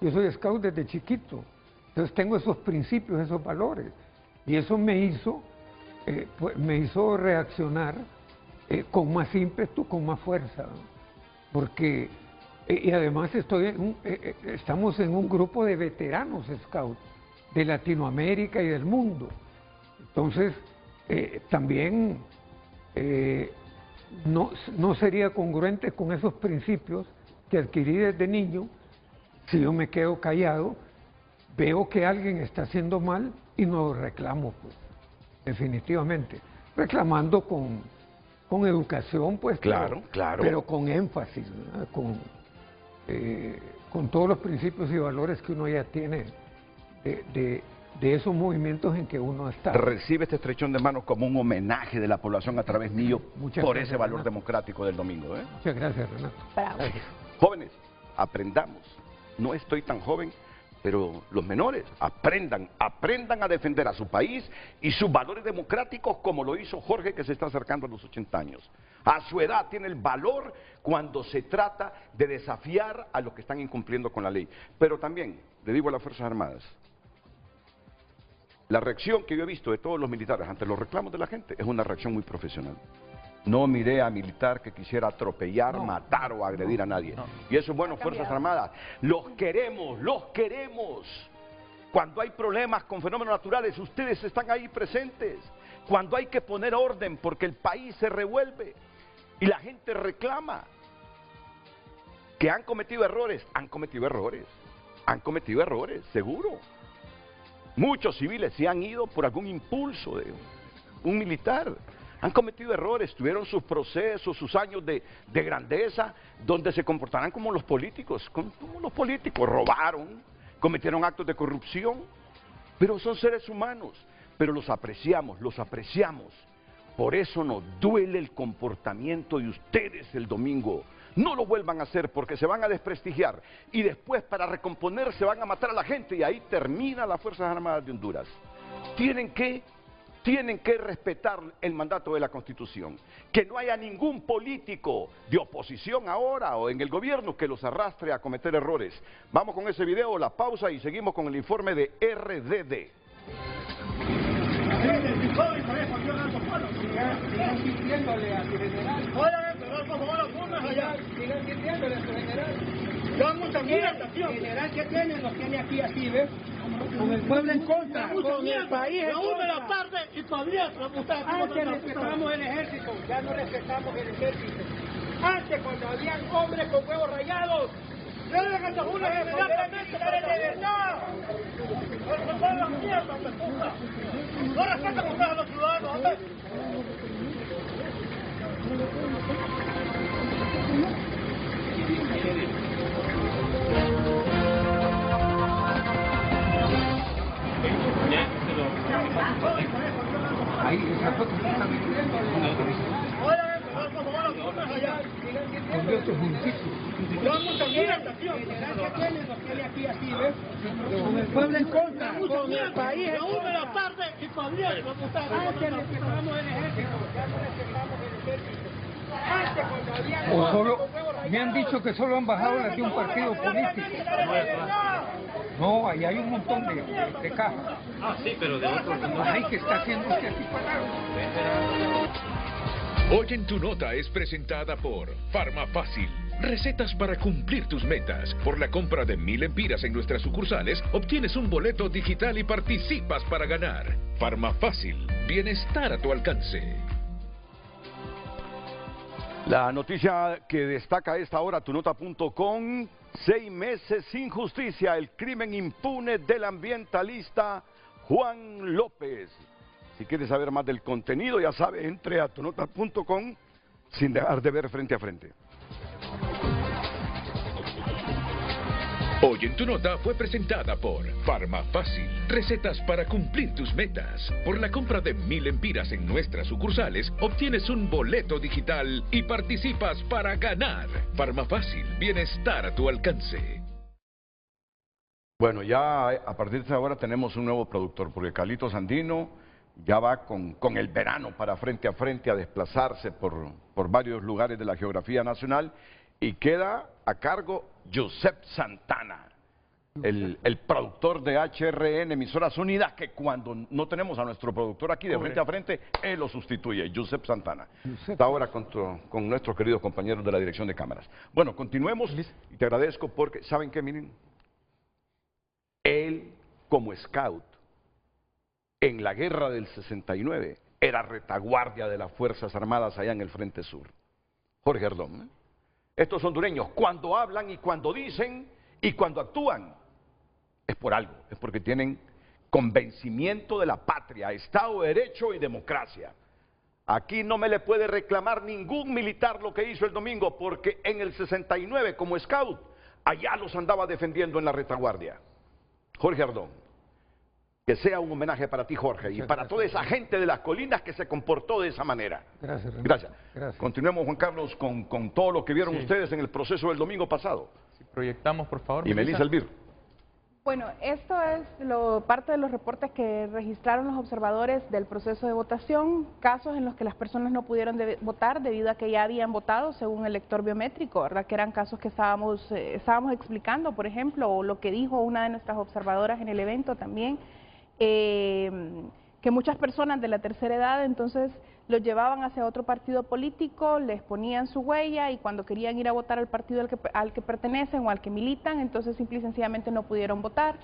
Speaker 6: yo soy scout desde chiquito, entonces tengo esos principios, esos valores, y eso me hizo reaccionar con más ímpetu, con más fuerza, porque Y además estamos en un grupo de veteranos scouts de Latinoamérica y del mundo. Entonces, también no sería congruente con esos principios que adquirí desde niño. Si yo me quedo callado, veo que alguien está haciendo mal y no lo reclamo, pues, definitivamente. Reclamando con educación, pues,
Speaker 1: claro, claro,
Speaker 6: pero con énfasis, ¿verdad? Con todos los principios y valores que uno ya tiene de esos movimientos en que uno está.
Speaker 1: Recibe este estrechón de manos como un homenaje de la población a través mío por ese valor
Speaker 6: Renato.
Speaker 1: Democrático del domingo.
Speaker 6: Muchas gracias, Renato.
Speaker 1: Gracias. Jóvenes, aprendamos. No estoy tan joven, pero los menores aprendan a defender a su país y sus valores democráticos como lo hizo Jorge, que se está acercando a los 80 años. A su edad tiene el valor cuando se trata de desafiar a los que están incumpliendo con la ley. Pero también, le digo a las Fuerzas Armadas, la reacción que yo he visto de todos los militares ante los reclamos de la gente es una reacción muy profesional. No miré a militar que quisiera atropellar, matar o agredir a nadie. Y eso es bueno, Fuerzas Armadas. Los queremos, los queremos. Cuando hay problemas con fenómenos naturales, ustedes están ahí presentes. Cuando hay que poner orden porque el país se revuelve y la gente reclama. Que han cometido errores, seguro. Muchos civiles se han ido por algún impulso de un militar. Han cometido errores, tuvieron sus procesos, sus años de grandeza, donde se comportarán como los políticos, robaron, cometieron actos de corrupción, pero son seres humanos, pero los apreciamos. Por eso nos duele el comportamiento de ustedes el domingo. No lo vuelvan a hacer porque se van a desprestigiar y después para recomponerse van a matar a la gente y ahí termina las Fuerzas Armadas de Honduras. Tienen que respetar el mandato de la Constitución. Que no haya ningún político de oposición ahora o en el gobierno que los arrastre a cometer errores. Vamos con ese video, la pausa y seguimos con el informe de RDD.
Speaker 19: Sigan insistiéndole a su general. Sigan insistiéndole a su general. General que tiene, nos tiene aquí así, ¿ves? Con el pueblo en contra, con el país en contra. La tarde y todavía antes respetábamos el ejército, ya no respetamos el ejército. Antes, cuando habían hombres con huevos rayados, no le hagan una inmediatamente para de verdad. No son las mierdas, me puta. No respetan ustedes a los ciudadanos, ¿ok?
Speaker 6: Ahí, esa foto está
Speaker 19: con el pueblo en contra, con el país en contra. La tarde y todavía antes respetamos el ejército, ya no respetamos el ejército. Antes cuando había
Speaker 6: me han dicho que solo han bajado las de un partido político. No, ahí hay un montón de cajas.
Speaker 20: Ah, sí, pero de otros no.
Speaker 6: Hay que estar haciendo usted así parado.
Speaker 3: Hoy en tu nota es presentada por Farmafácil. Recetas para cumplir tus metas. Por la compra de 1000 empiras en nuestras sucursales, obtienes un boleto digital y participas para ganar. Farmafácil. Bienestar a tu alcance.
Speaker 1: La noticia que destaca a esta hora, tunota.com, 6 meses sin justicia, el crimen impune del ambientalista Juan López. Si quieres saber más del contenido, ya sabe, entre a tunota.com sin dejar de ver frente a frente.
Speaker 3: Hoy en tu nota fue presentada por Farmafácil. Recetas para cumplir tus metas. Por la compra de 1000 empiras en nuestras sucursales, obtienes un boleto digital y participas para ganar. Farmafácil. Bienestar a tu alcance.
Speaker 1: Bueno, ya a partir de ahora tenemos un nuevo productor, porque Carlitos Andino ya va con el verano para frente a desplazarse por varios lugares de la geografía nacional y queda a cargo Josep Santana. el productor de HRN, Emisoras Unidas, que cuando no tenemos a nuestro productor aquí de frente a frente, él lo sustituye, Josep Santana. Está ahora con nuestros queridos compañeros de la dirección de cámaras. Bueno, continuemos y te agradezco porque, ¿saben qué? Miren, él como scout en la guerra del 69 era retaguardia de las Fuerzas Armadas allá en el Frente Sur. Jorge Ardón. Estos hondureños, cuando hablan y cuando dicen y cuando actúan, es por algo, es porque tienen convencimiento de la patria, Estado de Derecho y democracia. Aquí no me le puede reclamar ningún militar lo que hizo el domingo, porque en el 69 como scout, allá los andaba defendiendo en la retaguardia. Jorge Ardón, que sea un homenaje para ti, Jorge, y para toda esa gente de las colinas que se comportó de esa manera.
Speaker 6: Gracias, René.
Speaker 1: Gracias.
Speaker 6: Gracias.
Speaker 1: Continuemos, Juan Carlos, con todo lo que vieron ustedes en el proceso del domingo pasado.
Speaker 4: Si proyectamos, por favor.
Speaker 1: Y Melissa Elvir.
Speaker 5: Bueno, esto es parte de los reportes que registraron los observadores del proceso de votación, casos en los que las personas no pudieron votar debido a que ya habían votado según el lector biométrico, ¿verdad? Que eran casos que estábamos explicando, por ejemplo, o lo que dijo una de nuestras observadoras en el evento también, que muchas personas de la tercera edad entonces los llevaban hacia otro partido político, les ponían su huella y cuando querían ir a votar al partido al que pertenecen o al que militan, entonces simple y sencillamente no pudieron votar.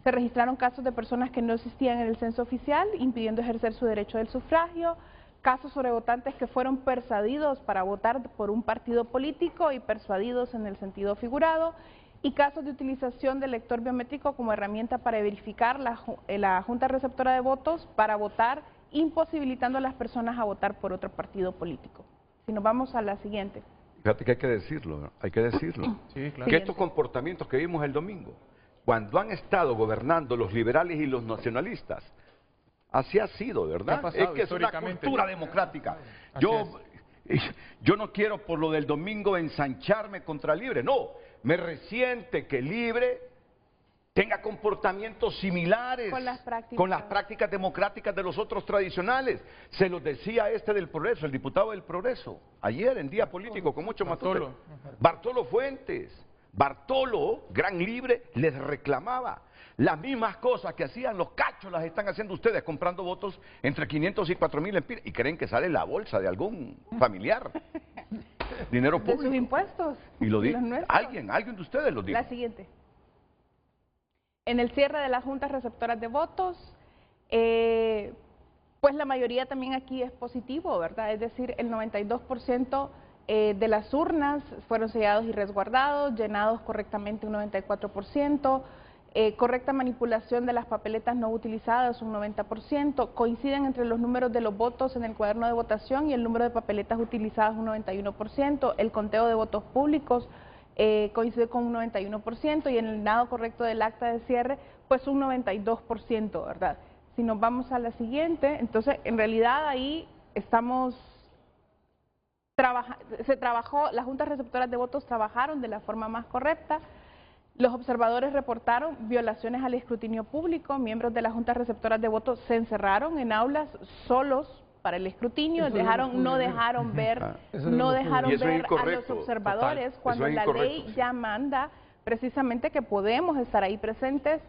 Speaker 5: Se registraron casos de personas que no existían en el censo oficial, impidiendo ejercer su derecho del sufragio, casos sobre votantes que fueron persuadidos para votar por un partido político y persuadidos en el sentido figurado, y casos de utilización del lector biométrico como herramienta para verificar la Junta Receptora de Votos para votar, imposibilitando a las personas a votar por otro partido político. Si nos vamos a la siguiente.
Speaker 1: Fíjate que hay que decirlo, hay que decirlo.
Speaker 4: Sí, claro.
Speaker 1: Que estos comportamientos que vimos el domingo, cuando han estado gobernando los liberales y los nacionalistas, así ha sido, ¿verdad? Es que es una cultura democrática. Yo no quiero por lo del domingo ensancharme contra Libre, no. Me resiente que Libre tenga comportamientos similares con las prácticas democráticas de los otros tradicionales. Se los decía del Progreso, el diputado del Progreso, ayer en Día Político, con mucho Matute. Bartolo Fuentes. Bartolo, gran Libre, les reclamaba. Las mismas cosas que hacían los cachos las están haciendo ustedes, comprando votos entre 500 y 4.000 empiras. Y creen que sale la bolsa de algún familiar. Dinero público.
Speaker 5: De sus impuestos.
Speaker 1: Y lo dice alguien de ustedes lo dijo.
Speaker 5: La siguiente. En el cierre de las juntas receptoras de votos, pues la mayoría también aquí es positivo, ¿verdad? Es decir, el 92% de las urnas fueron sellados y resguardados, llenados correctamente un 94%, correcta manipulación de las papeletas no utilizadas un 90%, coinciden entre los números de los votos en el cuaderno de votación y el número de papeletas utilizadas un 91%, el conteo de votos públicos coincide con un 91% y en el llenado correcto del acta de cierre pues un 92%, ¿verdad? Si nos vamos a la siguiente, entonces en realidad ahí las juntas receptoras de votos trabajaron de la forma más correcta. Los observadores reportaron violaciones al escrutinio público, miembros de las juntas receptoras de votos se encerraron en aulas solos para el escrutinio, no dejaron ver a los observadores cuando la ley ya manda precisamente que podemos estar ahí presentes.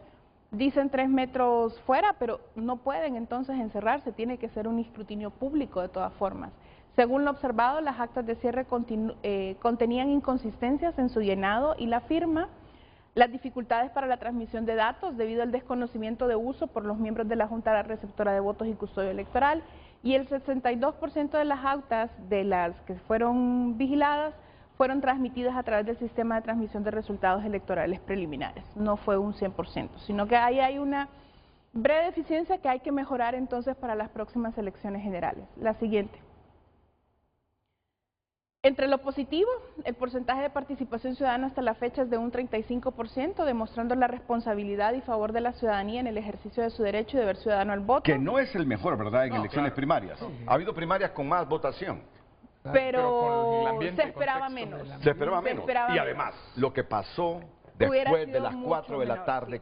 Speaker 5: Dicen 3 metros fuera, pero no pueden entonces encerrarse, tiene que ser un escrutinio público de todas formas. Según lo observado, las actas de cierre contenían inconsistencias en su llenado y la firma, las dificultades para la transmisión de datos debido al desconocimiento de uso por los miembros de la Junta Receptora de Votos y Custodio Electoral, y el 62% de las actas de las que fueron vigiladas fueron transmitidas a través del sistema de transmisión de resultados electorales preliminares. No fue un 100%, sino que ahí hay una breve deficiencia que hay que mejorar entonces para las próximas elecciones generales. La siguiente. Entre lo positivo, el porcentaje de participación ciudadana hasta la fecha es de un 35%, demostrando la responsabilidad y favor de la ciudadanía en el ejercicio de su derecho y deber ciudadano al voto.
Speaker 1: Que no es el mejor, ¿verdad?, en elecciones primarias. Ha habido primarias con más votación.
Speaker 5: Pero se esperaba menos.
Speaker 1: Se esperaba menos. Y además, lo que pasó después de las 4 de la tarde,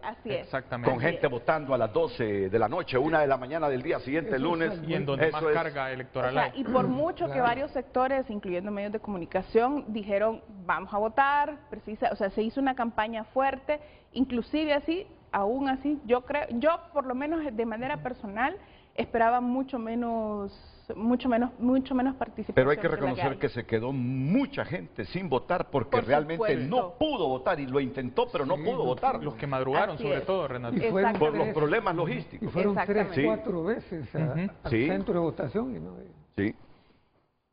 Speaker 1: con gente votando a las 12 de la noche, 1 de la mañana del día siguiente, el lunes.
Speaker 4: Y en donde más carga electoral hay.
Speaker 5: Y por mucho que varios sectores, incluyendo medios de comunicación, dijeron vamos a votar, se hizo una campaña fuerte, inclusive así, aún así, yo por lo menos de manera personal esperaba mucho menos participación.
Speaker 1: Pero hay que reconocer que se quedó mucha gente sin votar porque realmente no pudo votar y lo intentó, pero no pudo votar.
Speaker 4: Los que madrugaron sobre todo, Renato.
Speaker 1: Por los problemas logísticos.
Speaker 6: Y fueron 3, 4 veces al centro de votación. Y no...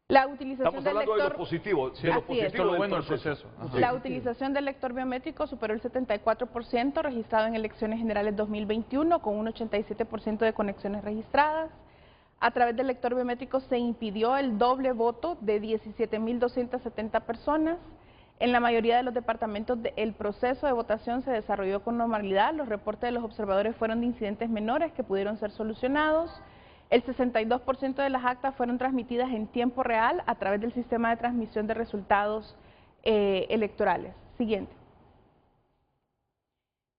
Speaker 5: La utilización
Speaker 1: Estamos hablando de lo positivo, del proceso.
Speaker 5: La utilización del lector biométrico superó el 74% registrado en elecciones generales 2021 con un 87% de conexiones registradas. A través del lector biométrico se impidió el doble voto de 17.270 personas. En la mayoría de los departamentos el proceso de votación se desarrolló con normalidad. Los reportes de los observadores fueron de incidentes menores que pudieron ser solucionados. El 62% de las actas fueron transmitidas en tiempo real a través del sistema de transmisión de resultados electorales. Siguiente.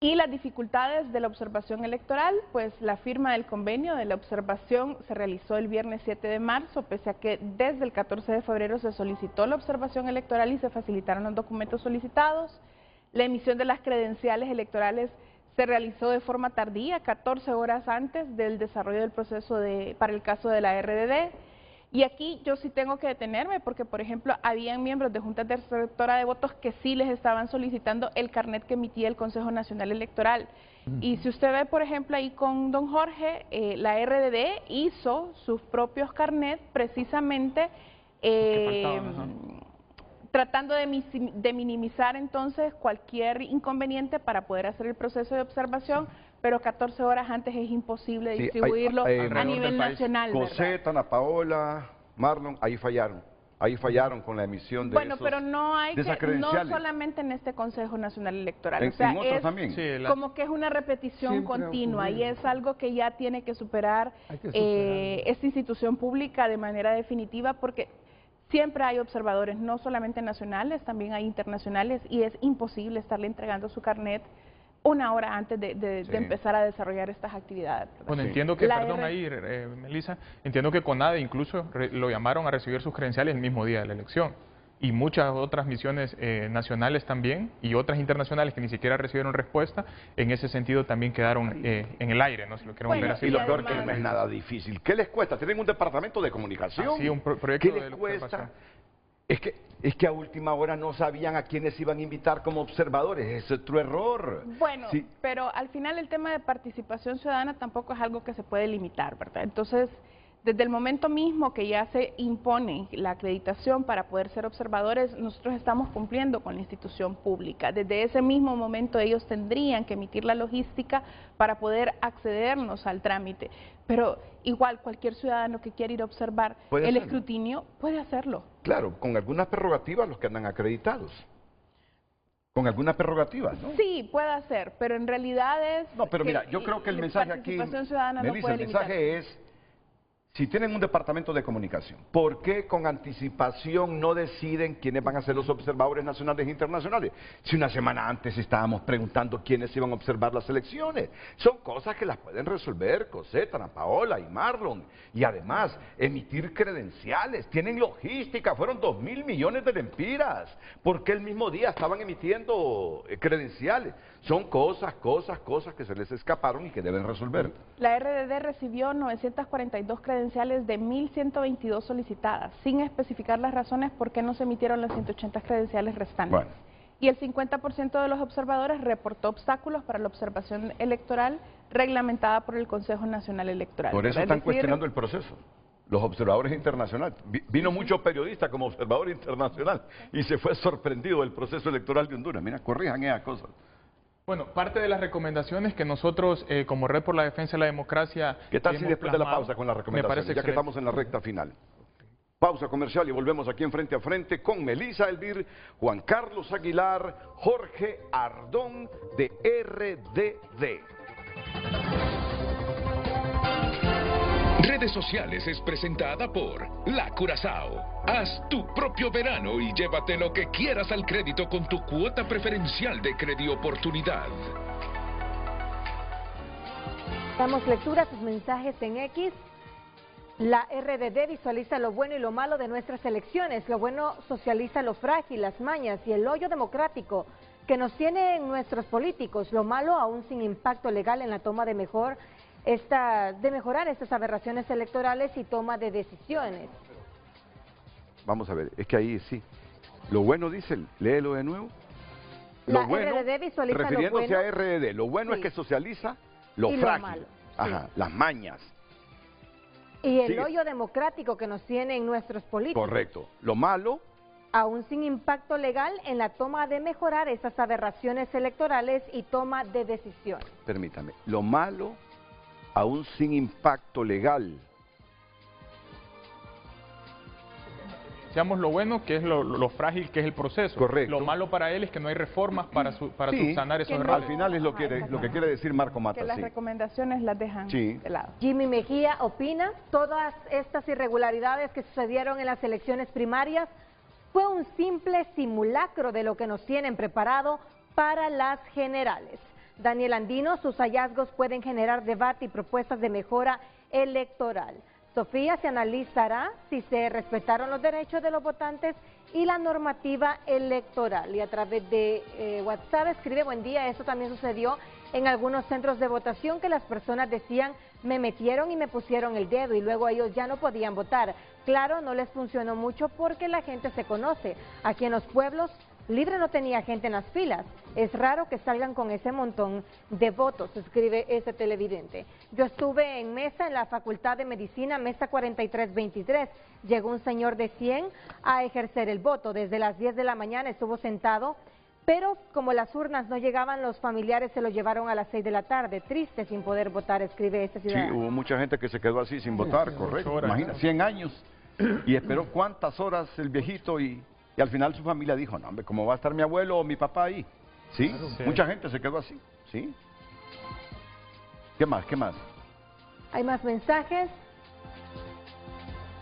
Speaker 5: Y las dificultades de la observación electoral, pues la firma del convenio de la observación se realizó el viernes 7 de marzo, pese a que desde el 14 de febrero se solicitó la observación electoral y se facilitaron los documentos solicitados. La emisión de las credenciales electorales se realizó de forma tardía, 14 horas antes del desarrollo del proceso para el caso de la RDD. Y aquí yo sí tengo que detenerme porque, por ejemplo, habían miembros de juntas de receptora de votos que sí les estaban solicitando el carnet que emitía el Consejo Nacional Electoral. Y si usted ve, por ejemplo, ahí con don Jorge, la RDD hizo sus propios carnets precisamente tratando de minimizar entonces cualquier inconveniente para poder hacer el proceso de observación, pero 14 horas antes es imposible distribuirlo a nivel nacional.
Speaker 1: José, Ana Paola, Marlon, ahí fallaron con la emisión de
Speaker 5: pero no hay no solamente en este Consejo Nacional Electoral,
Speaker 1: en otros también.
Speaker 5: Como que es una repetición continua y es algo que ya tiene que superar esta institución pública de manera definitiva porque siempre hay observadores, no solamente nacionales, también hay internacionales y es imposible estarle entregando su carnet 1 hora antes de empezar a desarrollar estas actividades.
Speaker 4: Bueno, entiendo que, Melissa, entiendo que CONADE incluso lo llamaron a recibir sus credenciales el mismo día de la elección. Y muchas otras misiones nacionales también y otras internacionales que ni siquiera recibieron respuesta, en ese sentido también quedaron en el aire, ¿no? Si lo queremos ver así.
Speaker 1: Y lo peor que no es nada difícil. ¿Qué les cuesta? ¿Tienen un departamento de comunicación?
Speaker 4: Sí, un proyecto
Speaker 1: ¿Qué les cuesta? Es que a última hora no sabían a quiénes iban a invitar como observadores. Es otro error.
Speaker 5: Bueno, pero al final el tema de participación ciudadana tampoco es algo que se puede limitar, ¿verdad? Entonces, desde el momento mismo que ya se impone la acreditación para poder ser observadores, nosotros estamos cumpliendo con la institución pública. Desde ese mismo momento ellos tendrían que emitir la logística para poder accedernos al trámite. Pero igual cualquier ciudadano que quiera ir a observar el escrutinio puede hacerlo.
Speaker 1: Claro, con algunas prerrogativas los que andan acreditados. Con algunas prerrogativas, ¿no?
Speaker 5: Sí, puede hacer, pero en realidad es...
Speaker 1: No, pero mira, yo creo que el mensaje aquí, Melissa, el mensaje es... Si tienen un departamento de comunicación, ¿por qué con anticipación no deciden quiénes van a ser los observadores nacionales e internacionales? Si una semana antes estábamos preguntando quiénes iban a observar las elecciones. Son cosas que las pueden resolver Coseta, Ana Paola y Marlon. Y además, emitir credenciales. Tienen logística, fueron 2.000 millones de lempiras. ¿Por qué el mismo día estaban emitiendo credenciales? Son cosas que se les escaparon y que deben resolver.
Speaker 5: La RDD recibió 942 credenciales de 1.122 solicitadas, sin especificar las razones por qué no se emitieron las 180 credenciales restantes.
Speaker 1: Bueno.
Speaker 5: Y el 50% de los observadores reportó obstáculos para la observación electoral reglamentada por el Consejo Nacional Electoral.
Speaker 1: Por eso están cuestionando el proceso. Los observadores internacionales. Vino mucho periodista como observador internacional y se fue sorprendido del proceso electoral de Honduras. Mira, corrijan esas cosas.
Speaker 4: Bueno, parte de las recomendaciones que nosotros, como Red por la Defensa de la Democracia...
Speaker 1: ¿Qué tal si después de la pausa con las recomendaciones? Ya que estamos en la recta final. Pausa comercial y volvemos aquí en Frente a Frente con Melissa Elvir, Juan Carlos Aguilar, Jorge Ardón de RDD.
Speaker 3: Redes Sociales es presentada por La Curazao. Haz tu propio verano y llévate lo que quieras al crédito con tu cuota preferencial de Credioportunidad.
Speaker 2: Damos lectura a sus mensajes en X. La RDD visualiza lo bueno y lo malo de nuestras elecciones. Lo bueno socializa lo frágil, las mañas y el hoyo democrático que nos tienen nuestros políticos. Lo malo aún sin impacto legal en la toma de mejorar estas aberraciones electorales y toma de decisiones.
Speaker 1: Vamos a ver, es que ahí sí. Lo bueno dice, léelo de nuevo. Lo bueno,
Speaker 2: RDD visualiza
Speaker 1: refiriéndose
Speaker 2: lo bueno,
Speaker 1: a RDD, lo bueno
Speaker 2: sí,
Speaker 1: es que socializa lo
Speaker 2: y
Speaker 1: frágil,
Speaker 2: lo malo,
Speaker 1: ajá, las mañas.
Speaker 2: Y el
Speaker 1: Sigue.
Speaker 2: hoyo democrático que nos tienen nuestros políticos.
Speaker 1: Correcto. Lo malo,
Speaker 2: Aún sin impacto legal en la toma de mejorar esas aberraciones electorales y toma de decisiones.
Speaker 1: permítame, lo malo, aún sin impacto legal.
Speaker 4: Decíamos lo bueno, que es lo frágil que es el proceso.
Speaker 1: Correcto.
Speaker 4: Lo malo para él es que no hay reformas para
Speaker 1: Sí,
Speaker 4: subsanar esos errores.
Speaker 1: al final es lo que quiere decir Marco Mata.
Speaker 5: Que las
Speaker 1: Sí.
Speaker 5: recomendaciones las dejan
Speaker 1: Sí.
Speaker 5: de lado.
Speaker 2: Jimmy Mejía opina, todas estas irregularidades que sucedieron en las elecciones primarias fue un simple simulacro de lo que nos tienen preparado para las generales. Daniel Andino, sus hallazgos pueden generar debate y propuestas de mejora electoral. Sofía, se analizará si se respetaron los derechos de los votantes y la normativa electoral. Y a través de WhatsApp escribe: buen día, esto también sucedió en algunos centros de votación, que las personas decían: me metieron y me pusieron el dedo, y luego ellos ya no podían votar. Claro, no les funcionó mucho porque la gente se conoce. Aquí en los pueblos, Libre no tenía gente en las filas. Es raro que salgan con ese montón de votos, escribe ese televidente. Yo estuve en mesa en la Facultad de Medicina, mesa 4323. Llegó un señor de 100 a ejercer el voto. Desde las 10 de la mañana estuvo sentado, pero como las urnas no llegaban, los familiares se lo llevaron a las 6 de la tarde. Triste sin poder votar, escribe este
Speaker 1: Sí,
Speaker 2: ciudadano.
Speaker 1: hubo mucha gente que se quedó así sin votar, correcto. Imagina, 100 años. Y esperó cuántas horas el viejito y al final su familia dijo: no, hombre, ¿cómo va a estar mi abuelo o mi papá ahí? ¿Sí?
Speaker 4: Claro. Sí.
Speaker 1: Mucha gente se quedó así, ¿sí? ¿Qué más? ¿Qué más?
Speaker 2: Hay más mensajes.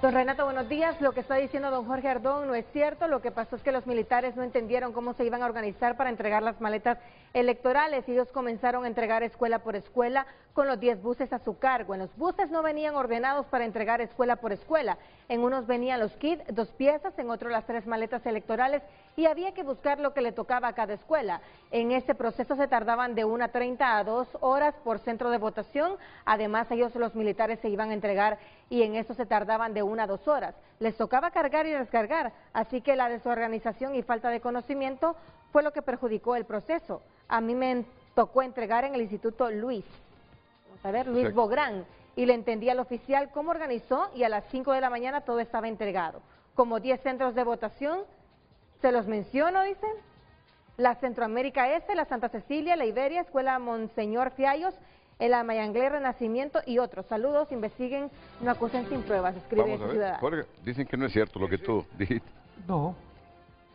Speaker 2: Don Renato, buenos días. Lo que está diciendo don Jorge Ardón no es cierto. Lo que pasó es que los militares no entendieron cómo se iban a organizar para entregar las maletas electorales. Ellos comenzaron a entregar escuela por escuela con los 10 buses a su cargo. En los buses no venían ordenados para entregar escuela por escuela. En unos venían los kits, 2 piezas, en otros las 3 maletas electorales, y había que buscar lo que le tocaba a cada escuela. En ese proceso se tardaban de 1:30 a 2 horas por centro de votación. Además, ellos, los militares, se iban a entregar y en eso se tardaban de 1 a 2 horas. Les tocaba cargar y descargar, así que la desorganización y falta de conocimiento fue lo que perjudicó el proceso. A mí me tocó entregar en el Instituto Luis, vamos a ver, Luis
Speaker 1: Sí.
Speaker 2: Bográn, y le entendí al oficial cómo organizó, y a las 5 de la mañana todo estaba entregado. Como 10 centros de votación, se los menciono, dicen: la Centroamérica Este, la Santa Cecilia, la Iberia, Escuela Monseñor Fiallos, el Amayanglé Renacimiento y otros. Saludos, investiguen, no acusen sin pruebas, escribe
Speaker 1: Vamos a
Speaker 2: ese
Speaker 1: ver,
Speaker 2: ciudadano.
Speaker 1: Jorge, dicen que no es cierto lo que tú dijiste.
Speaker 6: No,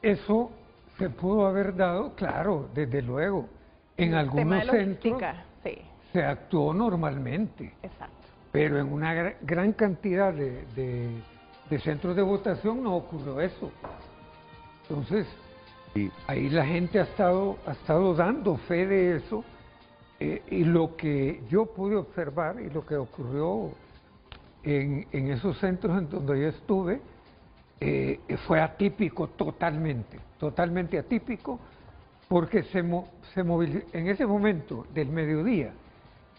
Speaker 6: eso se pudo haber dado, claro, desde luego. En
Speaker 5: El tema
Speaker 6: algunos
Speaker 5: de
Speaker 6: centros
Speaker 5: logística, sí,
Speaker 6: se actuó normalmente,
Speaker 5: exacto.
Speaker 6: pero en una gran cantidad de centros de votación no ocurrió eso. Entonces, ahí la gente ha estado dando fe de eso, y lo que yo pude observar y lo que ocurrió en esos centros en donde yo estuve fue atípico totalmente atípico, porque se movilizó en ese momento del mediodía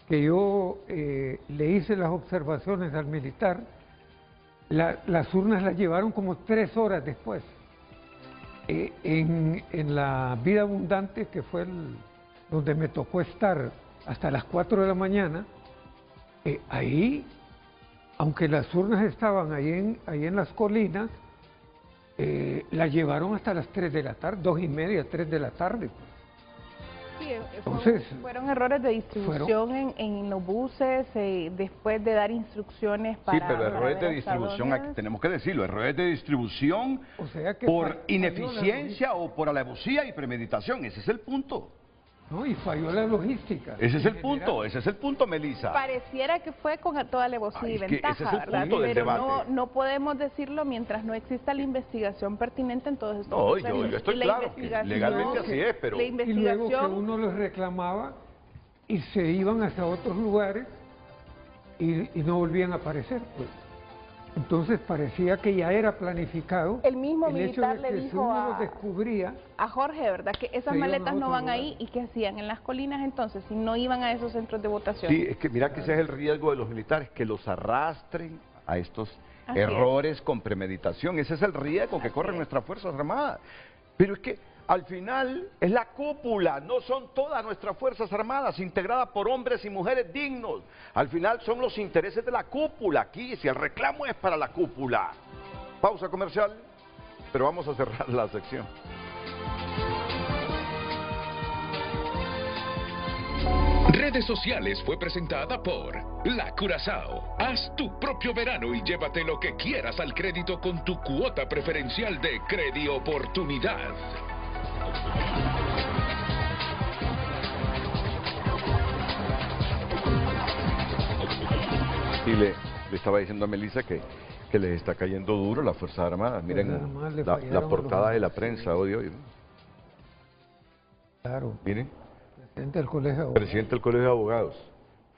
Speaker 6: que yo le hice las observaciones al militar. Las urnas las llevaron como 3 horas después. En la Vida Abundante, que fue donde me tocó estar hasta las 4 de la mañana, ahí, aunque las urnas estaban ahí en las colinas, las llevaron hasta las 3 de la tarde, 2:30, 3 de la tarde.
Speaker 5: Sí,
Speaker 6: Entonces,
Speaker 5: fueron errores de distribución en los buses, después de dar instrucciones para...
Speaker 1: Sí, pero errores de
Speaker 5: los
Speaker 1: distribución,
Speaker 5: salones.
Speaker 1: aquí tenemos que decirlo, errores de distribución
Speaker 6: O sea que
Speaker 1: por
Speaker 6: falló la
Speaker 1: ineficiencia o por alevosía y premeditación, ese es el punto.
Speaker 6: No, y falló la logística.
Speaker 1: Ese es el punto, Melissa.
Speaker 5: Pareciera que fue con toda alevosía y ventaja,
Speaker 1: ese es el
Speaker 5: ¿verdad?
Speaker 1: punto del
Speaker 5: Pero
Speaker 1: debate.
Speaker 5: no podemos decirlo mientras no exista la investigación pertinente en todos estos
Speaker 1: procesos. Yo estoy claro que legalmente así es, pero...
Speaker 5: La investigación...
Speaker 6: Y luego que uno les reclamaba y se iban hacia otros lugares y no volvían a aparecer, pues. Entonces parecía que ya era planificado.
Speaker 5: El mismo militar le
Speaker 6: si
Speaker 5: dijo
Speaker 6: uno lo descubría,
Speaker 5: a Jorge, ¿verdad? Que esas maletas no van ahí. ¿Y qué hacían en las colinas entonces si no iban a esos centros de votación?
Speaker 1: Sí, es que mira que ese es el riesgo de los militares, que los arrastren a estos errores con premeditación. Ese es el riesgo que corren nuestras Fuerzas Armadas. Pero es que al final es la cúpula, no son todas nuestras Fuerzas Armadas, integradas por hombres y mujeres dignos. Al final son los intereses de la cúpula aquí, si el reclamo es para la cúpula. Pausa comercial, pero vamos a cerrar la sección.
Speaker 3: Redes Sociales fue presentada por La Curazao. Haz tu propio verano y llévate lo que quieras al crédito con tu cuota preferencial de Credi Oportunidad.
Speaker 1: Y le estaba diciendo a Melissa que les está cayendo duro las Fuerzas Armadas. Miren la portada de la prensa hoy.
Speaker 6: Claro.
Speaker 1: Miren.
Speaker 6: Presidente
Speaker 1: del Colegio de Abogados.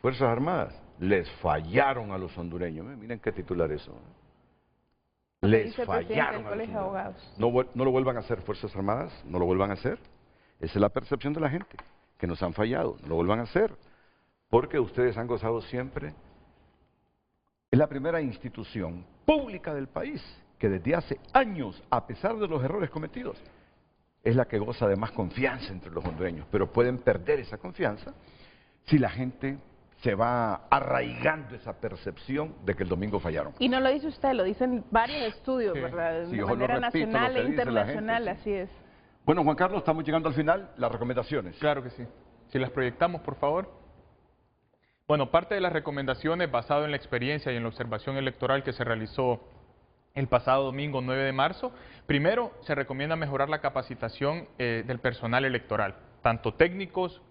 Speaker 1: Fuerzas Armadas les fallaron a los hondureños. Miren qué titular eso. Les fallaron a los hondureños. No lo vuelvan a hacer, Fuerzas Armadas, no lo vuelvan a hacer. Esa es la percepción de la gente, que nos han fallado. No lo vuelvan a hacer, porque ustedes han gozado siempre. Es la primera institución pública del país que desde hace años, a pesar de los errores cometidos, es la que goza de más confianza entre los hondureños. Pero pueden perder esa confianza si la gente se va arraigando esa percepción de que el domingo fallaron.
Speaker 5: Y no lo dice usted, lo dicen varios estudios, ¿verdad?
Speaker 1: Sí,
Speaker 5: de manera nacional e internacional,
Speaker 1: gente, sí.
Speaker 5: Así es.
Speaker 1: Bueno, Juan Carlos, estamos llegando al final. Las recomendaciones.
Speaker 4: Claro que sí. Si las proyectamos, por favor. Bueno, parte de las recomendaciones basado en la experiencia y en la observación electoral que se realizó el pasado domingo 9 de marzo, primero se recomienda mejorar la capacitación del personal electoral, tanto técnicos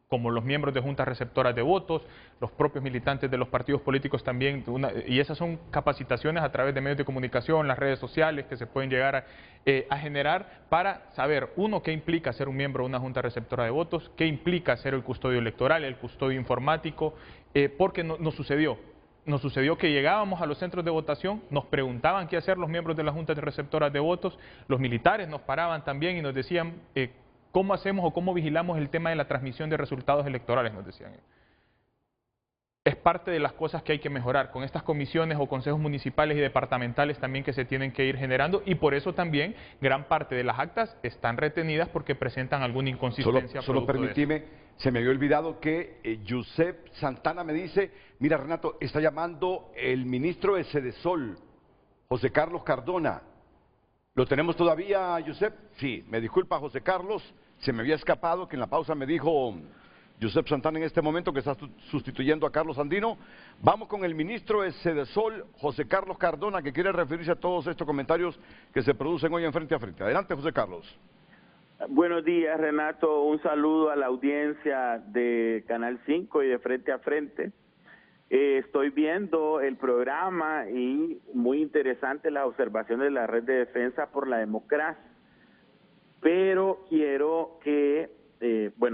Speaker 4: como los miembros de juntas receptoras de votos, los propios militantes de los partidos políticos también, y esas son capacitaciones a través de medios de comunicación, las redes sociales que se pueden llegar a generar para saber, uno, qué implica ser un miembro de una junta receptora de votos, qué implica ser el custodio electoral, el custodio informático, porque nos sucedió que llegábamos a los centros de votación, nos preguntaban qué hacer los miembros de las juntas receptoras de votos, los militares nos paraban también y nos decían cómo hacemos o cómo vigilamos el tema de la transmisión de resultados electorales, nos decían. Es parte de las cosas que hay que mejorar con estas comisiones o consejos municipales y departamentales también que se tienen que ir generando, y por eso también gran parte de las actas están retenidas porque presentan alguna inconsistencia.
Speaker 1: Solo permíteme, se me había olvidado que Josep Santana me dice, mira Renato, está llamando el ministro de Sedesol, José Carlos Cardona. ¿Lo tenemos todavía, Josep? Sí, me disculpa José Carlos, se me había escapado que en la pausa me dijo Josep Santana en este momento que está sustituyendo a Carlos Andino. Vamos con el ministro de Sedesol, José Carlos Cardona, que quiere referirse a todos estos comentarios que se producen hoy en Frente a Frente. Adelante, José Carlos.
Speaker 21: Buenos días, Renato. Un saludo a la audiencia de Canal 5 y de Frente a Frente. Estoy viendo el programa y muy interesante las observaciones de la Red de Defensa por la Democracia, pero quiero que,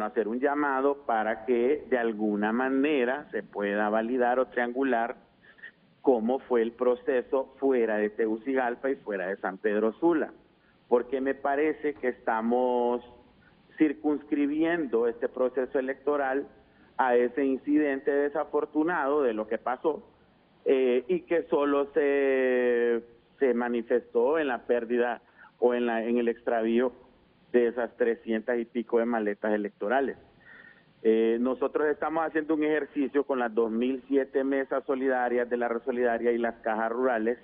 Speaker 21: hacer un llamado para que de alguna manera se pueda validar o triangular cómo fue el proceso fuera de Tegucigalpa y fuera de San Pedro Sula, porque me parece que estamos circunscribiendo este proceso electoral a ese incidente desafortunado de lo que pasó y que solo se manifestó en la pérdida o en el extravío de esas 300 y pico de maletas electorales. Nosotros estamos haciendo un ejercicio con las 2007 mesas solidarias de la Red Solidaria y las cajas rurales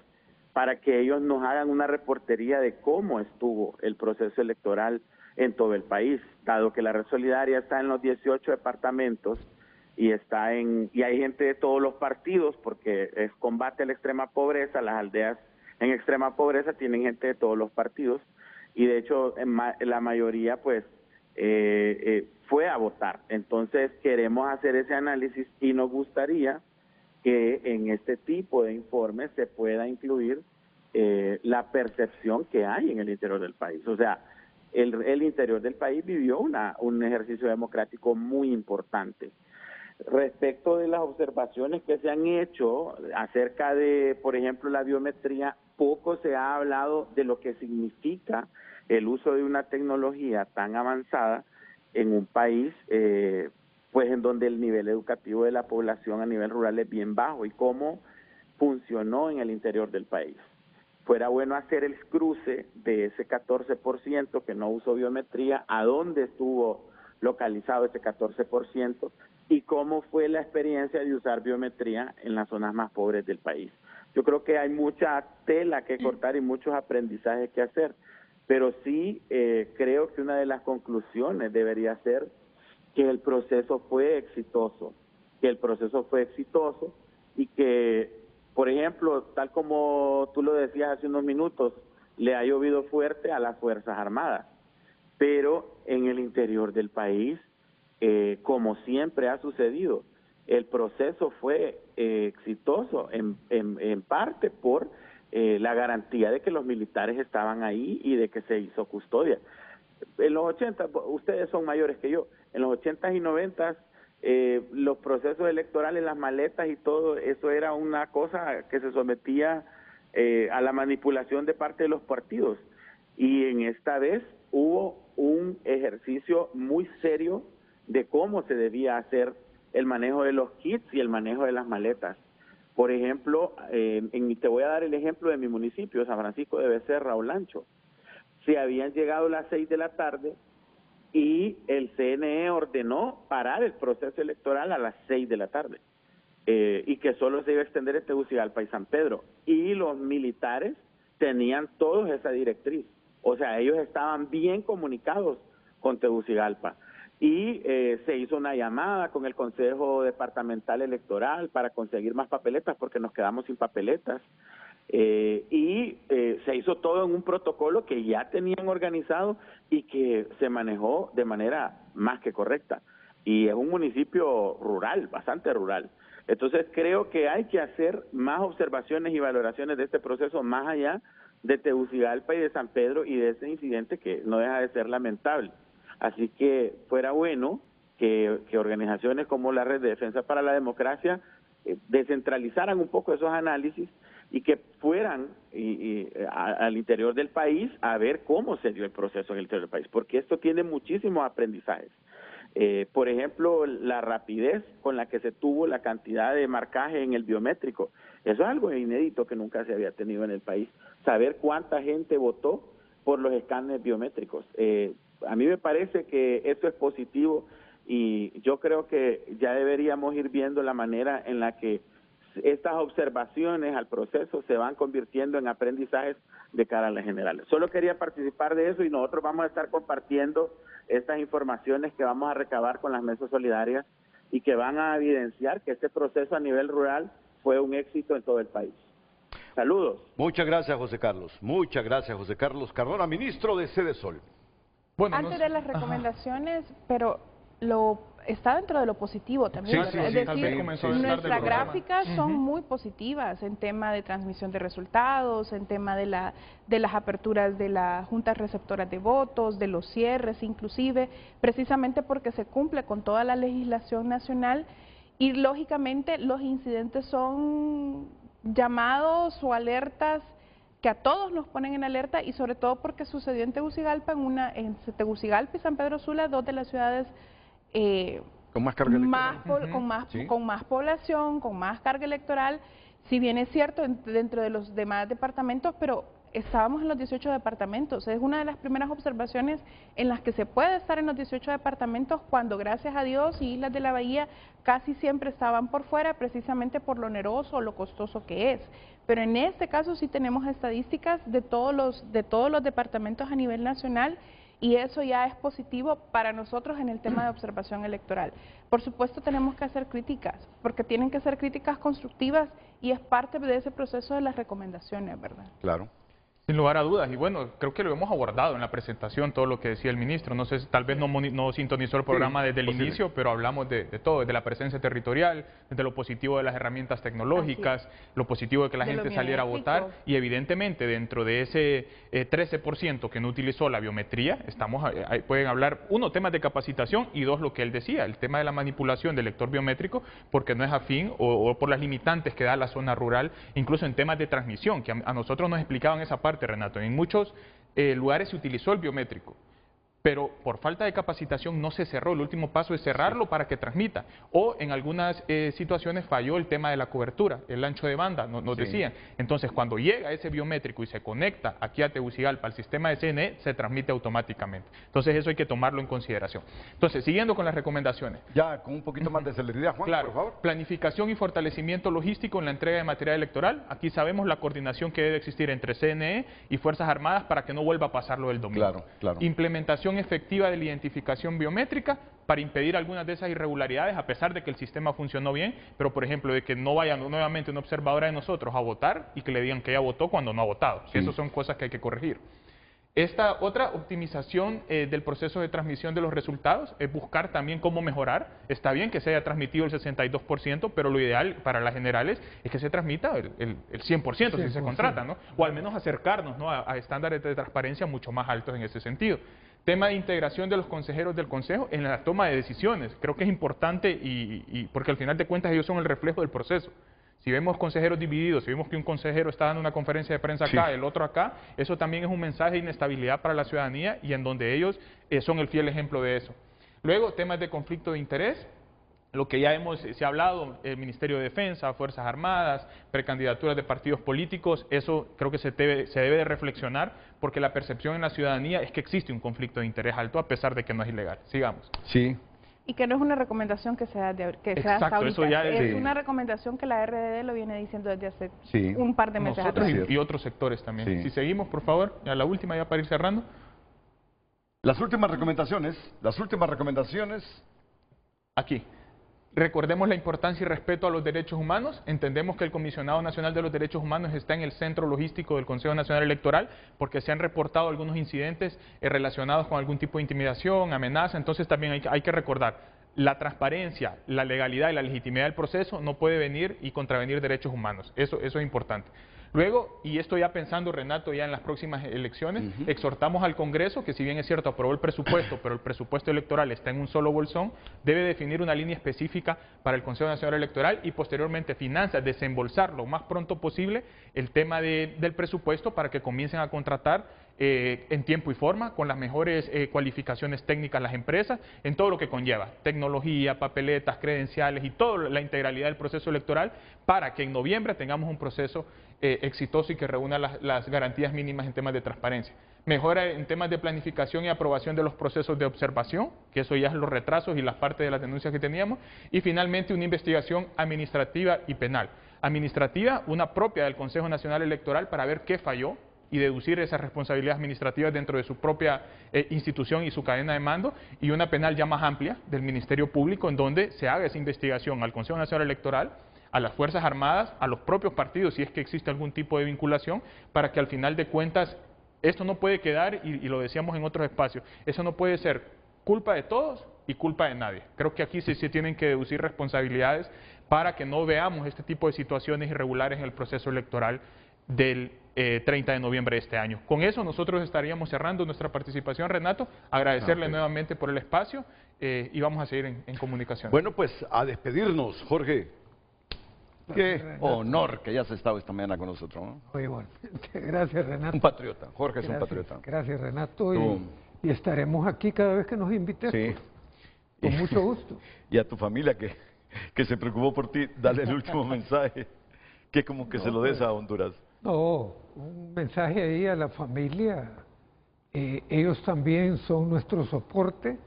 Speaker 21: para que ellos nos hagan una reportería de cómo estuvo el proceso electoral en todo el país, dado que la Red Solidaria está en los 18 departamentos y hay gente de todos los partidos, porque es combate a la extrema pobreza, las aldeas en extrema pobreza tienen gente de todos los partidos, y de hecho la mayoría pues fue a votar. Entonces queremos hacer ese análisis y nos gustaría que en este tipo de informes se pueda incluir la percepción que hay en el interior del país. O sea, el interior del país vivió un ejercicio democrático muy importante. Respecto de las observaciones que se han hecho acerca de, por ejemplo, la biometría, poco se ha hablado de lo que significa el uso de una tecnología tan avanzada en un país pues en donde el nivel educativo de la población a nivel rural es bien bajo y cómo funcionó en el interior del país. Fuera bueno hacer el cruce de ese 14% que no usó biometría, a dónde estuvo localizado ese 14% y cómo fue la experiencia de usar biometría en las zonas más pobres del país. Yo creo que hay mucha tela que cortar y muchos aprendizajes que hacer, pero sí creo que una de las conclusiones debería ser que el proceso fue exitoso, y que, por ejemplo, tal como tú lo decías hace unos minutos, le ha llovido fuerte a las Fuerzas Armadas, pero en el interior del país, como siempre ha sucedido, el proceso fue exitoso en parte por la garantía de que los militares estaban ahí y de que se hizo custodia. En los 80, ustedes son mayores que yo, en los 80s y 90s, los procesos electorales, las maletas y todo, eso era una cosa que se sometía a la manipulación de parte de los partidos. Y en esta vez hubo un ejercicio muy serio de cómo se debía hacer el manejo de los kits y el manejo de las maletas. Por ejemplo, te voy a dar el ejemplo de mi municipio, San Francisco de Becerra, Olancho. Se habían llegado las 6 de la tarde y el CNE ordenó parar el proceso electoral a las 6 de la tarde y que solo se iba a extender en Tegucigalpa y San Pedro. Y los militares tenían todos esa directriz. O sea, ellos estaban bien comunicados con Tegucigalpa. Y se hizo una llamada con el Consejo Departamental Electoral para conseguir más papeletas porque nos quedamos sin papeletas. Se hizo todo en un protocolo que ya tenían organizado y que se manejó de manera más que correcta. Y es un municipio rural, bastante rural. Entonces creo que hay que hacer más observaciones y valoraciones de este proceso más allá de Tegucigalpa y de San Pedro y de ese incidente que no deja de ser lamentable. Así que fuera bueno que organizaciones como la Red de Defensa para la Democracia descentralizaran un poco esos análisis y que fueran al interior del país a ver cómo se dio el proceso en el interior del país, porque esto tiene muchísimos aprendizajes. Por ejemplo, la rapidez con la que se tuvo la cantidad de marcaje en el biométrico, eso es algo inédito que nunca se había tenido en el país, saber cuánta gente votó por los escáneres biométricos. A mí me parece que eso es positivo y yo creo que ya deberíamos ir viendo la manera en la que estas observaciones al proceso se van convirtiendo en aprendizajes de cara a las generales. Solo quería participar de eso y nosotros vamos a estar compartiendo estas informaciones que vamos a recabar con las mesas solidarias y que van a evidenciar que este proceso a nivel rural fue un éxito en todo el país. Saludos.
Speaker 1: Muchas gracias, José Carlos. Muchas gracias, José Carlos Cardona, ministro de Sede Sol.
Speaker 5: Bueno, antes de las recomendaciones, pero está dentro de lo positivo también.
Speaker 4: Sí,
Speaker 5: es decir, nuestras gráficas son muy positivas en tema de transmisión de resultados, en tema de las aperturas de las juntas receptoras de votos, de los cierres inclusive, precisamente porque se cumple con toda la legislación nacional y lógicamente los incidentes son llamados o alertas que a todos nos ponen en alerta y sobre todo porque sucedió en Tegucigalpa, en Tegucigalpa y San Pedro Sula, dos de las ciudades
Speaker 1: con más carga electoral.
Speaker 5: Con más población, con más carga electoral, si bien es cierto dentro de los demás departamentos, pero estábamos en los 18 departamentos. Es una de las primeras observaciones en las que se puede estar en los 18 departamentos cuando, gracias a Dios, y Islas de la Bahía casi siempre estaban por fuera precisamente por lo oneroso o lo costoso que es. Pero en este caso sí tenemos estadísticas de todos los departamentos a nivel nacional y eso ya es positivo para nosotros en el tema de observación electoral. Por supuesto tenemos que hacer críticas, porque tienen que ser críticas constructivas y es parte de ese proceso de las recomendaciones, ¿verdad?
Speaker 1: Claro.
Speaker 4: Sin lugar a dudas, y bueno, creo que lo hemos abordado en la presentación, todo lo que decía el ministro. No sé, tal vez no sintonizó el programa desde el inicio, pero hablamos de todo, desde la presencia territorial, desde lo positivo de las herramientas tecnológicas, lo positivo de que la gente saliera a votar, y evidentemente dentro de ese 13% que no utilizó la biometría, pueden hablar, uno, temas de capacitación, y dos, lo que él decía, el tema de la manipulación del lector biométrico, porque no es afín o por las limitantes que da la zona rural, incluso en temas de transmisión, que a nosotros nos explicaban esa parte, Renato. En muchos lugares se utilizó el biométrico, pero por falta de capacitación no se cerró. El último paso es cerrarlo para que transmita. O en algunas situaciones falló el tema de la cobertura, el ancho de banda, nos decían. Entonces, cuando llega ese biométrico y se conecta aquí a Tegucigalpa al sistema de CNE, se transmite automáticamente. Entonces, eso hay que tomarlo en consideración. Entonces, siguiendo con las recomendaciones.
Speaker 1: Ya, con un poquito más de celeridad, Juan,
Speaker 4: claro,
Speaker 1: por favor.
Speaker 4: Planificación y fortalecimiento logístico en la entrega de material electoral. Aquí sabemos la coordinación que debe existir entre CNE y Fuerzas Armadas para que no vuelva a pasar lo del domingo.
Speaker 1: Claro.
Speaker 4: Implementación efectiva de la identificación biométrica para impedir algunas de esas irregularidades, a pesar de que el sistema funcionó bien, pero por ejemplo de que no vaya nuevamente una observadora de nosotros a votar y que le digan que ella votó cuando no ha votado. Sí. Esas son cosas que hay que corregir. Esta otra optimización del proceso de transmisión de los resultados es buscar también cómo mejorar. Está bien que se haya transmitido el 62%, pero lo ideal para las generales es que se transmita el 100% si se contrata, ¿no? O al menos acercarnos, ¿no?, a estándares de transparencia mucho más altos en ese sentido. Tema de integración de los consejeros del Consejo en la toma de decisiones. Creo que es importante porque al final de cuentas ellos son el reflejo del proceso. Si vemos consejeros divididos, si vemos que un consejero está dando una conferencia de prensa acá, el otro acá, eso también es un mensaje de inestabilidad para la ciudadanía y en donde ellos son el fiel ejemplo de eso. Luego, temas de conflicto de interés. Lo que ya se ha hablado, el Ministerio de Defensa, Fuerzas Armadas, precandidaturas de partidos políticos, eso creo que se debe de reflexionar porque la percepción en la ciudadanía es que existe un conflicto de interés alto a pesar de que no es ilegal. Sigamos.
Speaker 1: Sí.
Speaker 5: Y que no es una recomendación que sea hasta ahorita. Eso ya es una recomendación que la RDD lo viene diciendo desde hace un par de meses atrás.
Speaker 4: Y otros sectores también. Sí. Si seguimos, por favor, a la última ya para ir cerrando.
Speaker 1: Las últimas recomendaciones.
Speaker 4: Aquí. Recordemos la importancia y respeto a los derechos humanos. Entendemos que el Comisionado Nacional de los Derechos Humanos está en el centro logístico del Consejo Nacional Electoral porque se han reportado algunos incidentes relacionados con algún tipo de intimidación, amenaza. Entonces también hay que recordar, la transparencia, la legalidad y la legitimidad del proceso no puede venir y contravenir derechos humanos. Eso es importante. Luego, y esto ya pensando, Renato, ya en las próximas elecciones, exhortamos al Congreso, que si bien es cierto aprobó el presupuesto, pero el presupuesto electoral está en un solo bolsón, debe definir una línea específica para el Consejo Nacional Electoral y posteriormente finanzas, desembolsar lo más pronto posible el tema del presupuesto para que comiencen a contratar en tiempo y forma, con las mejores cualificaciones técnicas las empresas, en todo lo que conlleva, tecnología, papeletas, credenciales y toda la integralidad del proceso electoral, para que en noviembre tengamos un proceso exitoso y que reúna las garantías mínimas en temas de transparencia. Mejora en temas de planificación y aprobación de los procesos de observación, que eso ya es los retrasos y las partes de las denuncias que teníamos, y finalmente una investigación administrativa y penal. Administrativa, una propia del Consejo Nacional Electoral para ver qué falló, y deducir esas responsabilidades administrativas dentro de su propia institución y su cadena de mando, y una penal ya más amplia del Ministerio Público en donde se haga esa investigación al Consejo Nacional Electoral, a las Fuerzas Armadas, a los propios partidos si es que existe algún tipo de vinculación, para que al final de cuentas esto no puede quedar, y lo decíamos en otros espacios, eso no puede ser culpa de todos y culpa de nadie. Creo que aquí sí se tienen que deducir responsabilidades para que no veamos este tipo de situaciones irregulares en el proceso electoral del 30 de noviembre de este año. Con eso nosotros estaríamos cerrando nuestra participación, Renato, agradecerle nuevamente por el espacio y vamos a seguir en comunicación.
Speaker 1: Bueno, pues a despedirnos, Jorge. Qué honor que hayas estado esta mañana con nosotros, ¿no?
Speaker 6: Muy bueno. Gracias, Renato.
Speaker 1: Un patriota, Jorge es un patriota.
Speaker 6: Gracias, Renato, y estaremos aquí cada vez que nos invites.
Speaker 1: Sí.
Speaker 6: Con mucho gusto.
Speaker 1: Y a tu familia que se preocupó por ti, dale el último mensaje, que como que se lo des a Honduras.
Speaker 6: No, un mensaje ahí a la familia. Ellos también son nuestro soporte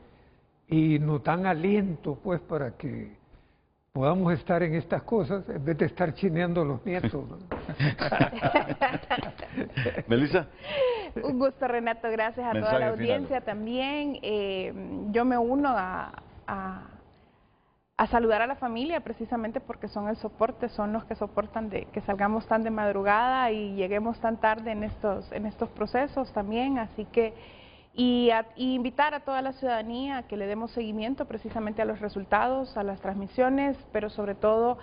Speaker 6: y nos dan aliento, pues, para que podamos estar en estas cosas en vez de estar chineando a los nietos, ¿no?
Speaker 1: Melissa.
Speaker 5: Un gusto, Renato, gracias a toda la audiencia también. Yo me uno a a saludar a la familia, precisamente porque son el soporte, son los que soportan de que salgamos tan de madrugada y lleguemos tan tarde en estos procesos también, así que y invitar a toda la ciudadanía a que le demos seguimiento precisamente a los resultados, a las transmisiones, pero sobre todo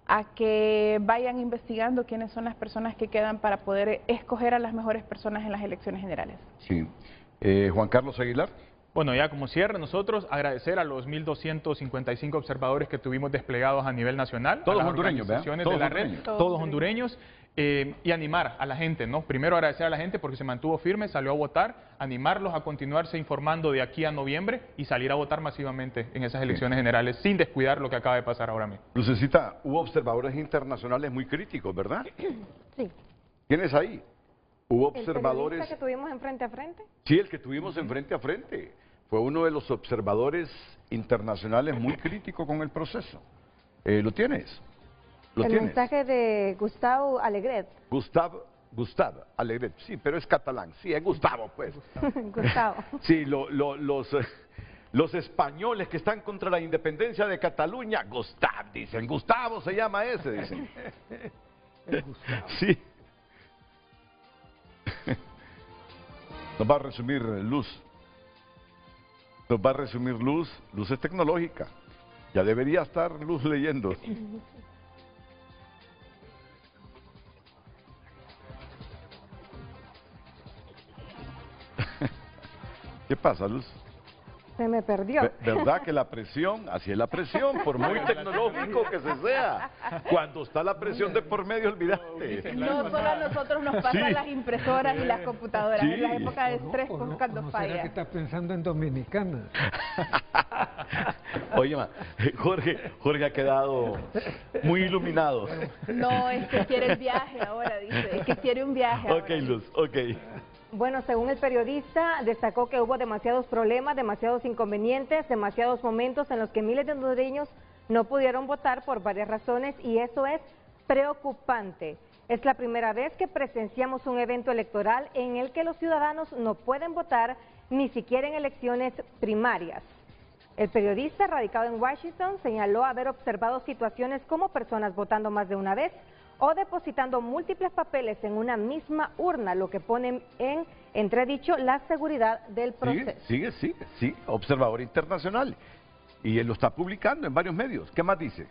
Speaker 5: a que vayan investigando quiénes son las personas que quedan para poder escoger a las mejores personas en las elecciones generales.
Speaker 1: Sí. Juan Carlos Aguilar.
Speaker 4: Bueno, ya como cierre, nosotros agradecer a los 1.255 observadores que tuvimos desplegados a nivel nacional.
Speaker 1: Todos
Speaker 4: a las
Speaker 1: hondureños,
Speaker 4: organizaciones
Speaker 1: ¿verdad?
Speaker 4: de la red, todos hondureños. Y animar a la gente, ¿no? Primero agradecer a la gente porque se mantuvo firme, salió a votar, animarlos a continuarse informando de aquí a noviembre y salir a votar masivamente en esas elecciones generales sin descuidar lo que acaba de pasar ahora mismo.
Speaker 1: Lucecita, hubo observadores internacionales muy críticos, ¿verdad?
Speaker 2: Sí.
Speaker 1: ¿Quiénes ahí? Hubo observadores...
Speaker 2: ¿El periodista que tuvimos en frente a frente?
Speaker 1: Sí, el que tuvimos en frente a frente. Fue uno de los observadores internacionales muy crítico con el proceso. ¿Lo tienes?
Speaker 2: El mensaje de Gustavo Alegret.
Speaker 1: Gustavo Alegret, sí, pero es catalán. Sí, es Gustavo, pues.
Speaker 2: Gustavo.
Speaker 1: Sí, los españoles que están contra la independencia de Cataluña, Gustavo, dicen. Gustavo se llama ese, dicen. Sí. Nos va a resumir Luz. Nos va a resumir Luz. Luz es tecnológica. Ya debería estar Luz leyendo. ¿Qué pasa, Luz?
Speaker 2: Se me perdió.
Speaker 1: ¿Verdad que la presión, así es la presión, por muy tecnológico que se sea? Cuando está la presión de por medio, olvídate.
Speaker 5: No solo a nosotros nos pasan las impresoras y las computadoras,
Speaker 1: Sí.
Speaker 5: en la época de estrés cuando
Speaker 6: ¿No
Speaker 5: falla.
Speaker 6: será que está pensando en Dominicana?
Speaker 1: Oye, Jorge ha quedado muy iluminado.
Speaker 5: No, es que quiere el viaje ahora, dice, es que quiere un viaje ahora.
Speaker 1: Ok, Luz, ok.
Speaker 2: Bueno, según el periodista, destacó que hubo demasiados problemas, demasiados inconvenientes, demasiados momentos en los que miles de hondureños no pudieron votar por varias razones y eso es preocupante. Es la primera vez que presenciamos un evento electoral en el que los ciudadanos no pueden votar ni siquiera en elecciones primarias. El periodista, radicado en Washington, señaló haber observado situaciones como personas votando más de una vez o depositando múltiples papeles en una misma urna, lo que pone en entredicho la seguridad del proceso.
Speaker 1: Sigue, observador internacional. Y él lo está publicando en varios medios. ¿Qué más dice?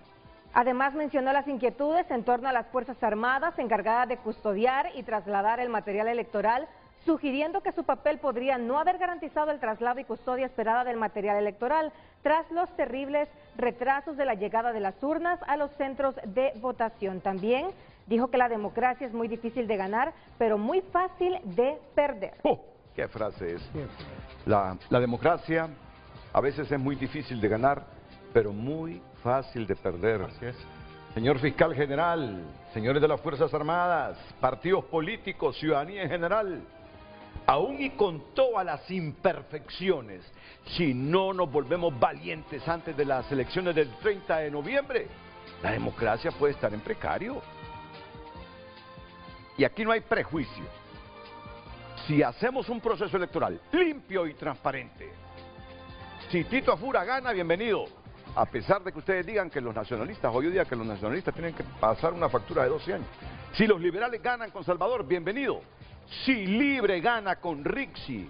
Speaker 2: Además mencionó las inquietudes en torno a las Fuerzas Armadas encargadas de custodiar y trasladar el material electoral, sugiriendo que su papel podría no haber garantizado el traslado y custodia esperada del material electoral, tras los terribles retrasos de la llegada de las urnas a los centros de votación. También dijo que la democracia es muy difícil de ganar, pero muy fácil de perder.
Speaker 1: ¿Qué frase es? La democracia a veces es muy difícil de ganar, pero muy fácil de perder.
Speaker 4: Así es.
Speaker 1: Señor Fiscal General, señores de las Fuerzas Armadas, partidos políticos, ciudadanía en general, aún y con todas las imperfecciones, si no nos volvemos valientes antes de las elecciones del 30 de noviembre, la democracia puede estar en precario. Y aquí no hay prejuicio. Si hacemos un proceso electoral limpio y transparente, si Tito Afura gana, bienvenido. A pesar de que ustedes digan que los nacionalistas, hoy día que los nacionalistas tienen que pasar una factura de 12 años. Si los liberales ganan con Salvador, bienvenido. Si Libre gana con Rixi,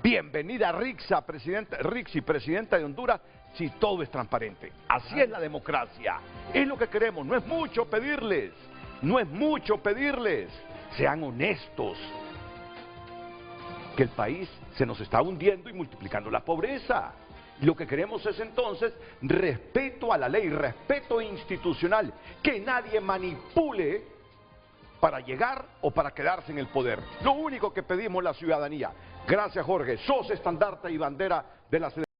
Speaker 1: bienvenida Rixi, presidenta de Honduras, si todo es transparente. Así es la democracia. Es lo que queremos. No es mucho pedirles. No es mucho pedirles. Sean honestos. Que el país se nos está hundiendo y multiplicando la pobreza. Lo que queremos es entonces respeto a la ley, respeto institucional, que nadie manipule para llegar o para quedarse en el poder. Lo único que pedimos la ciudadanía. Gracias, Jorge. Sos estandarte y bandera de la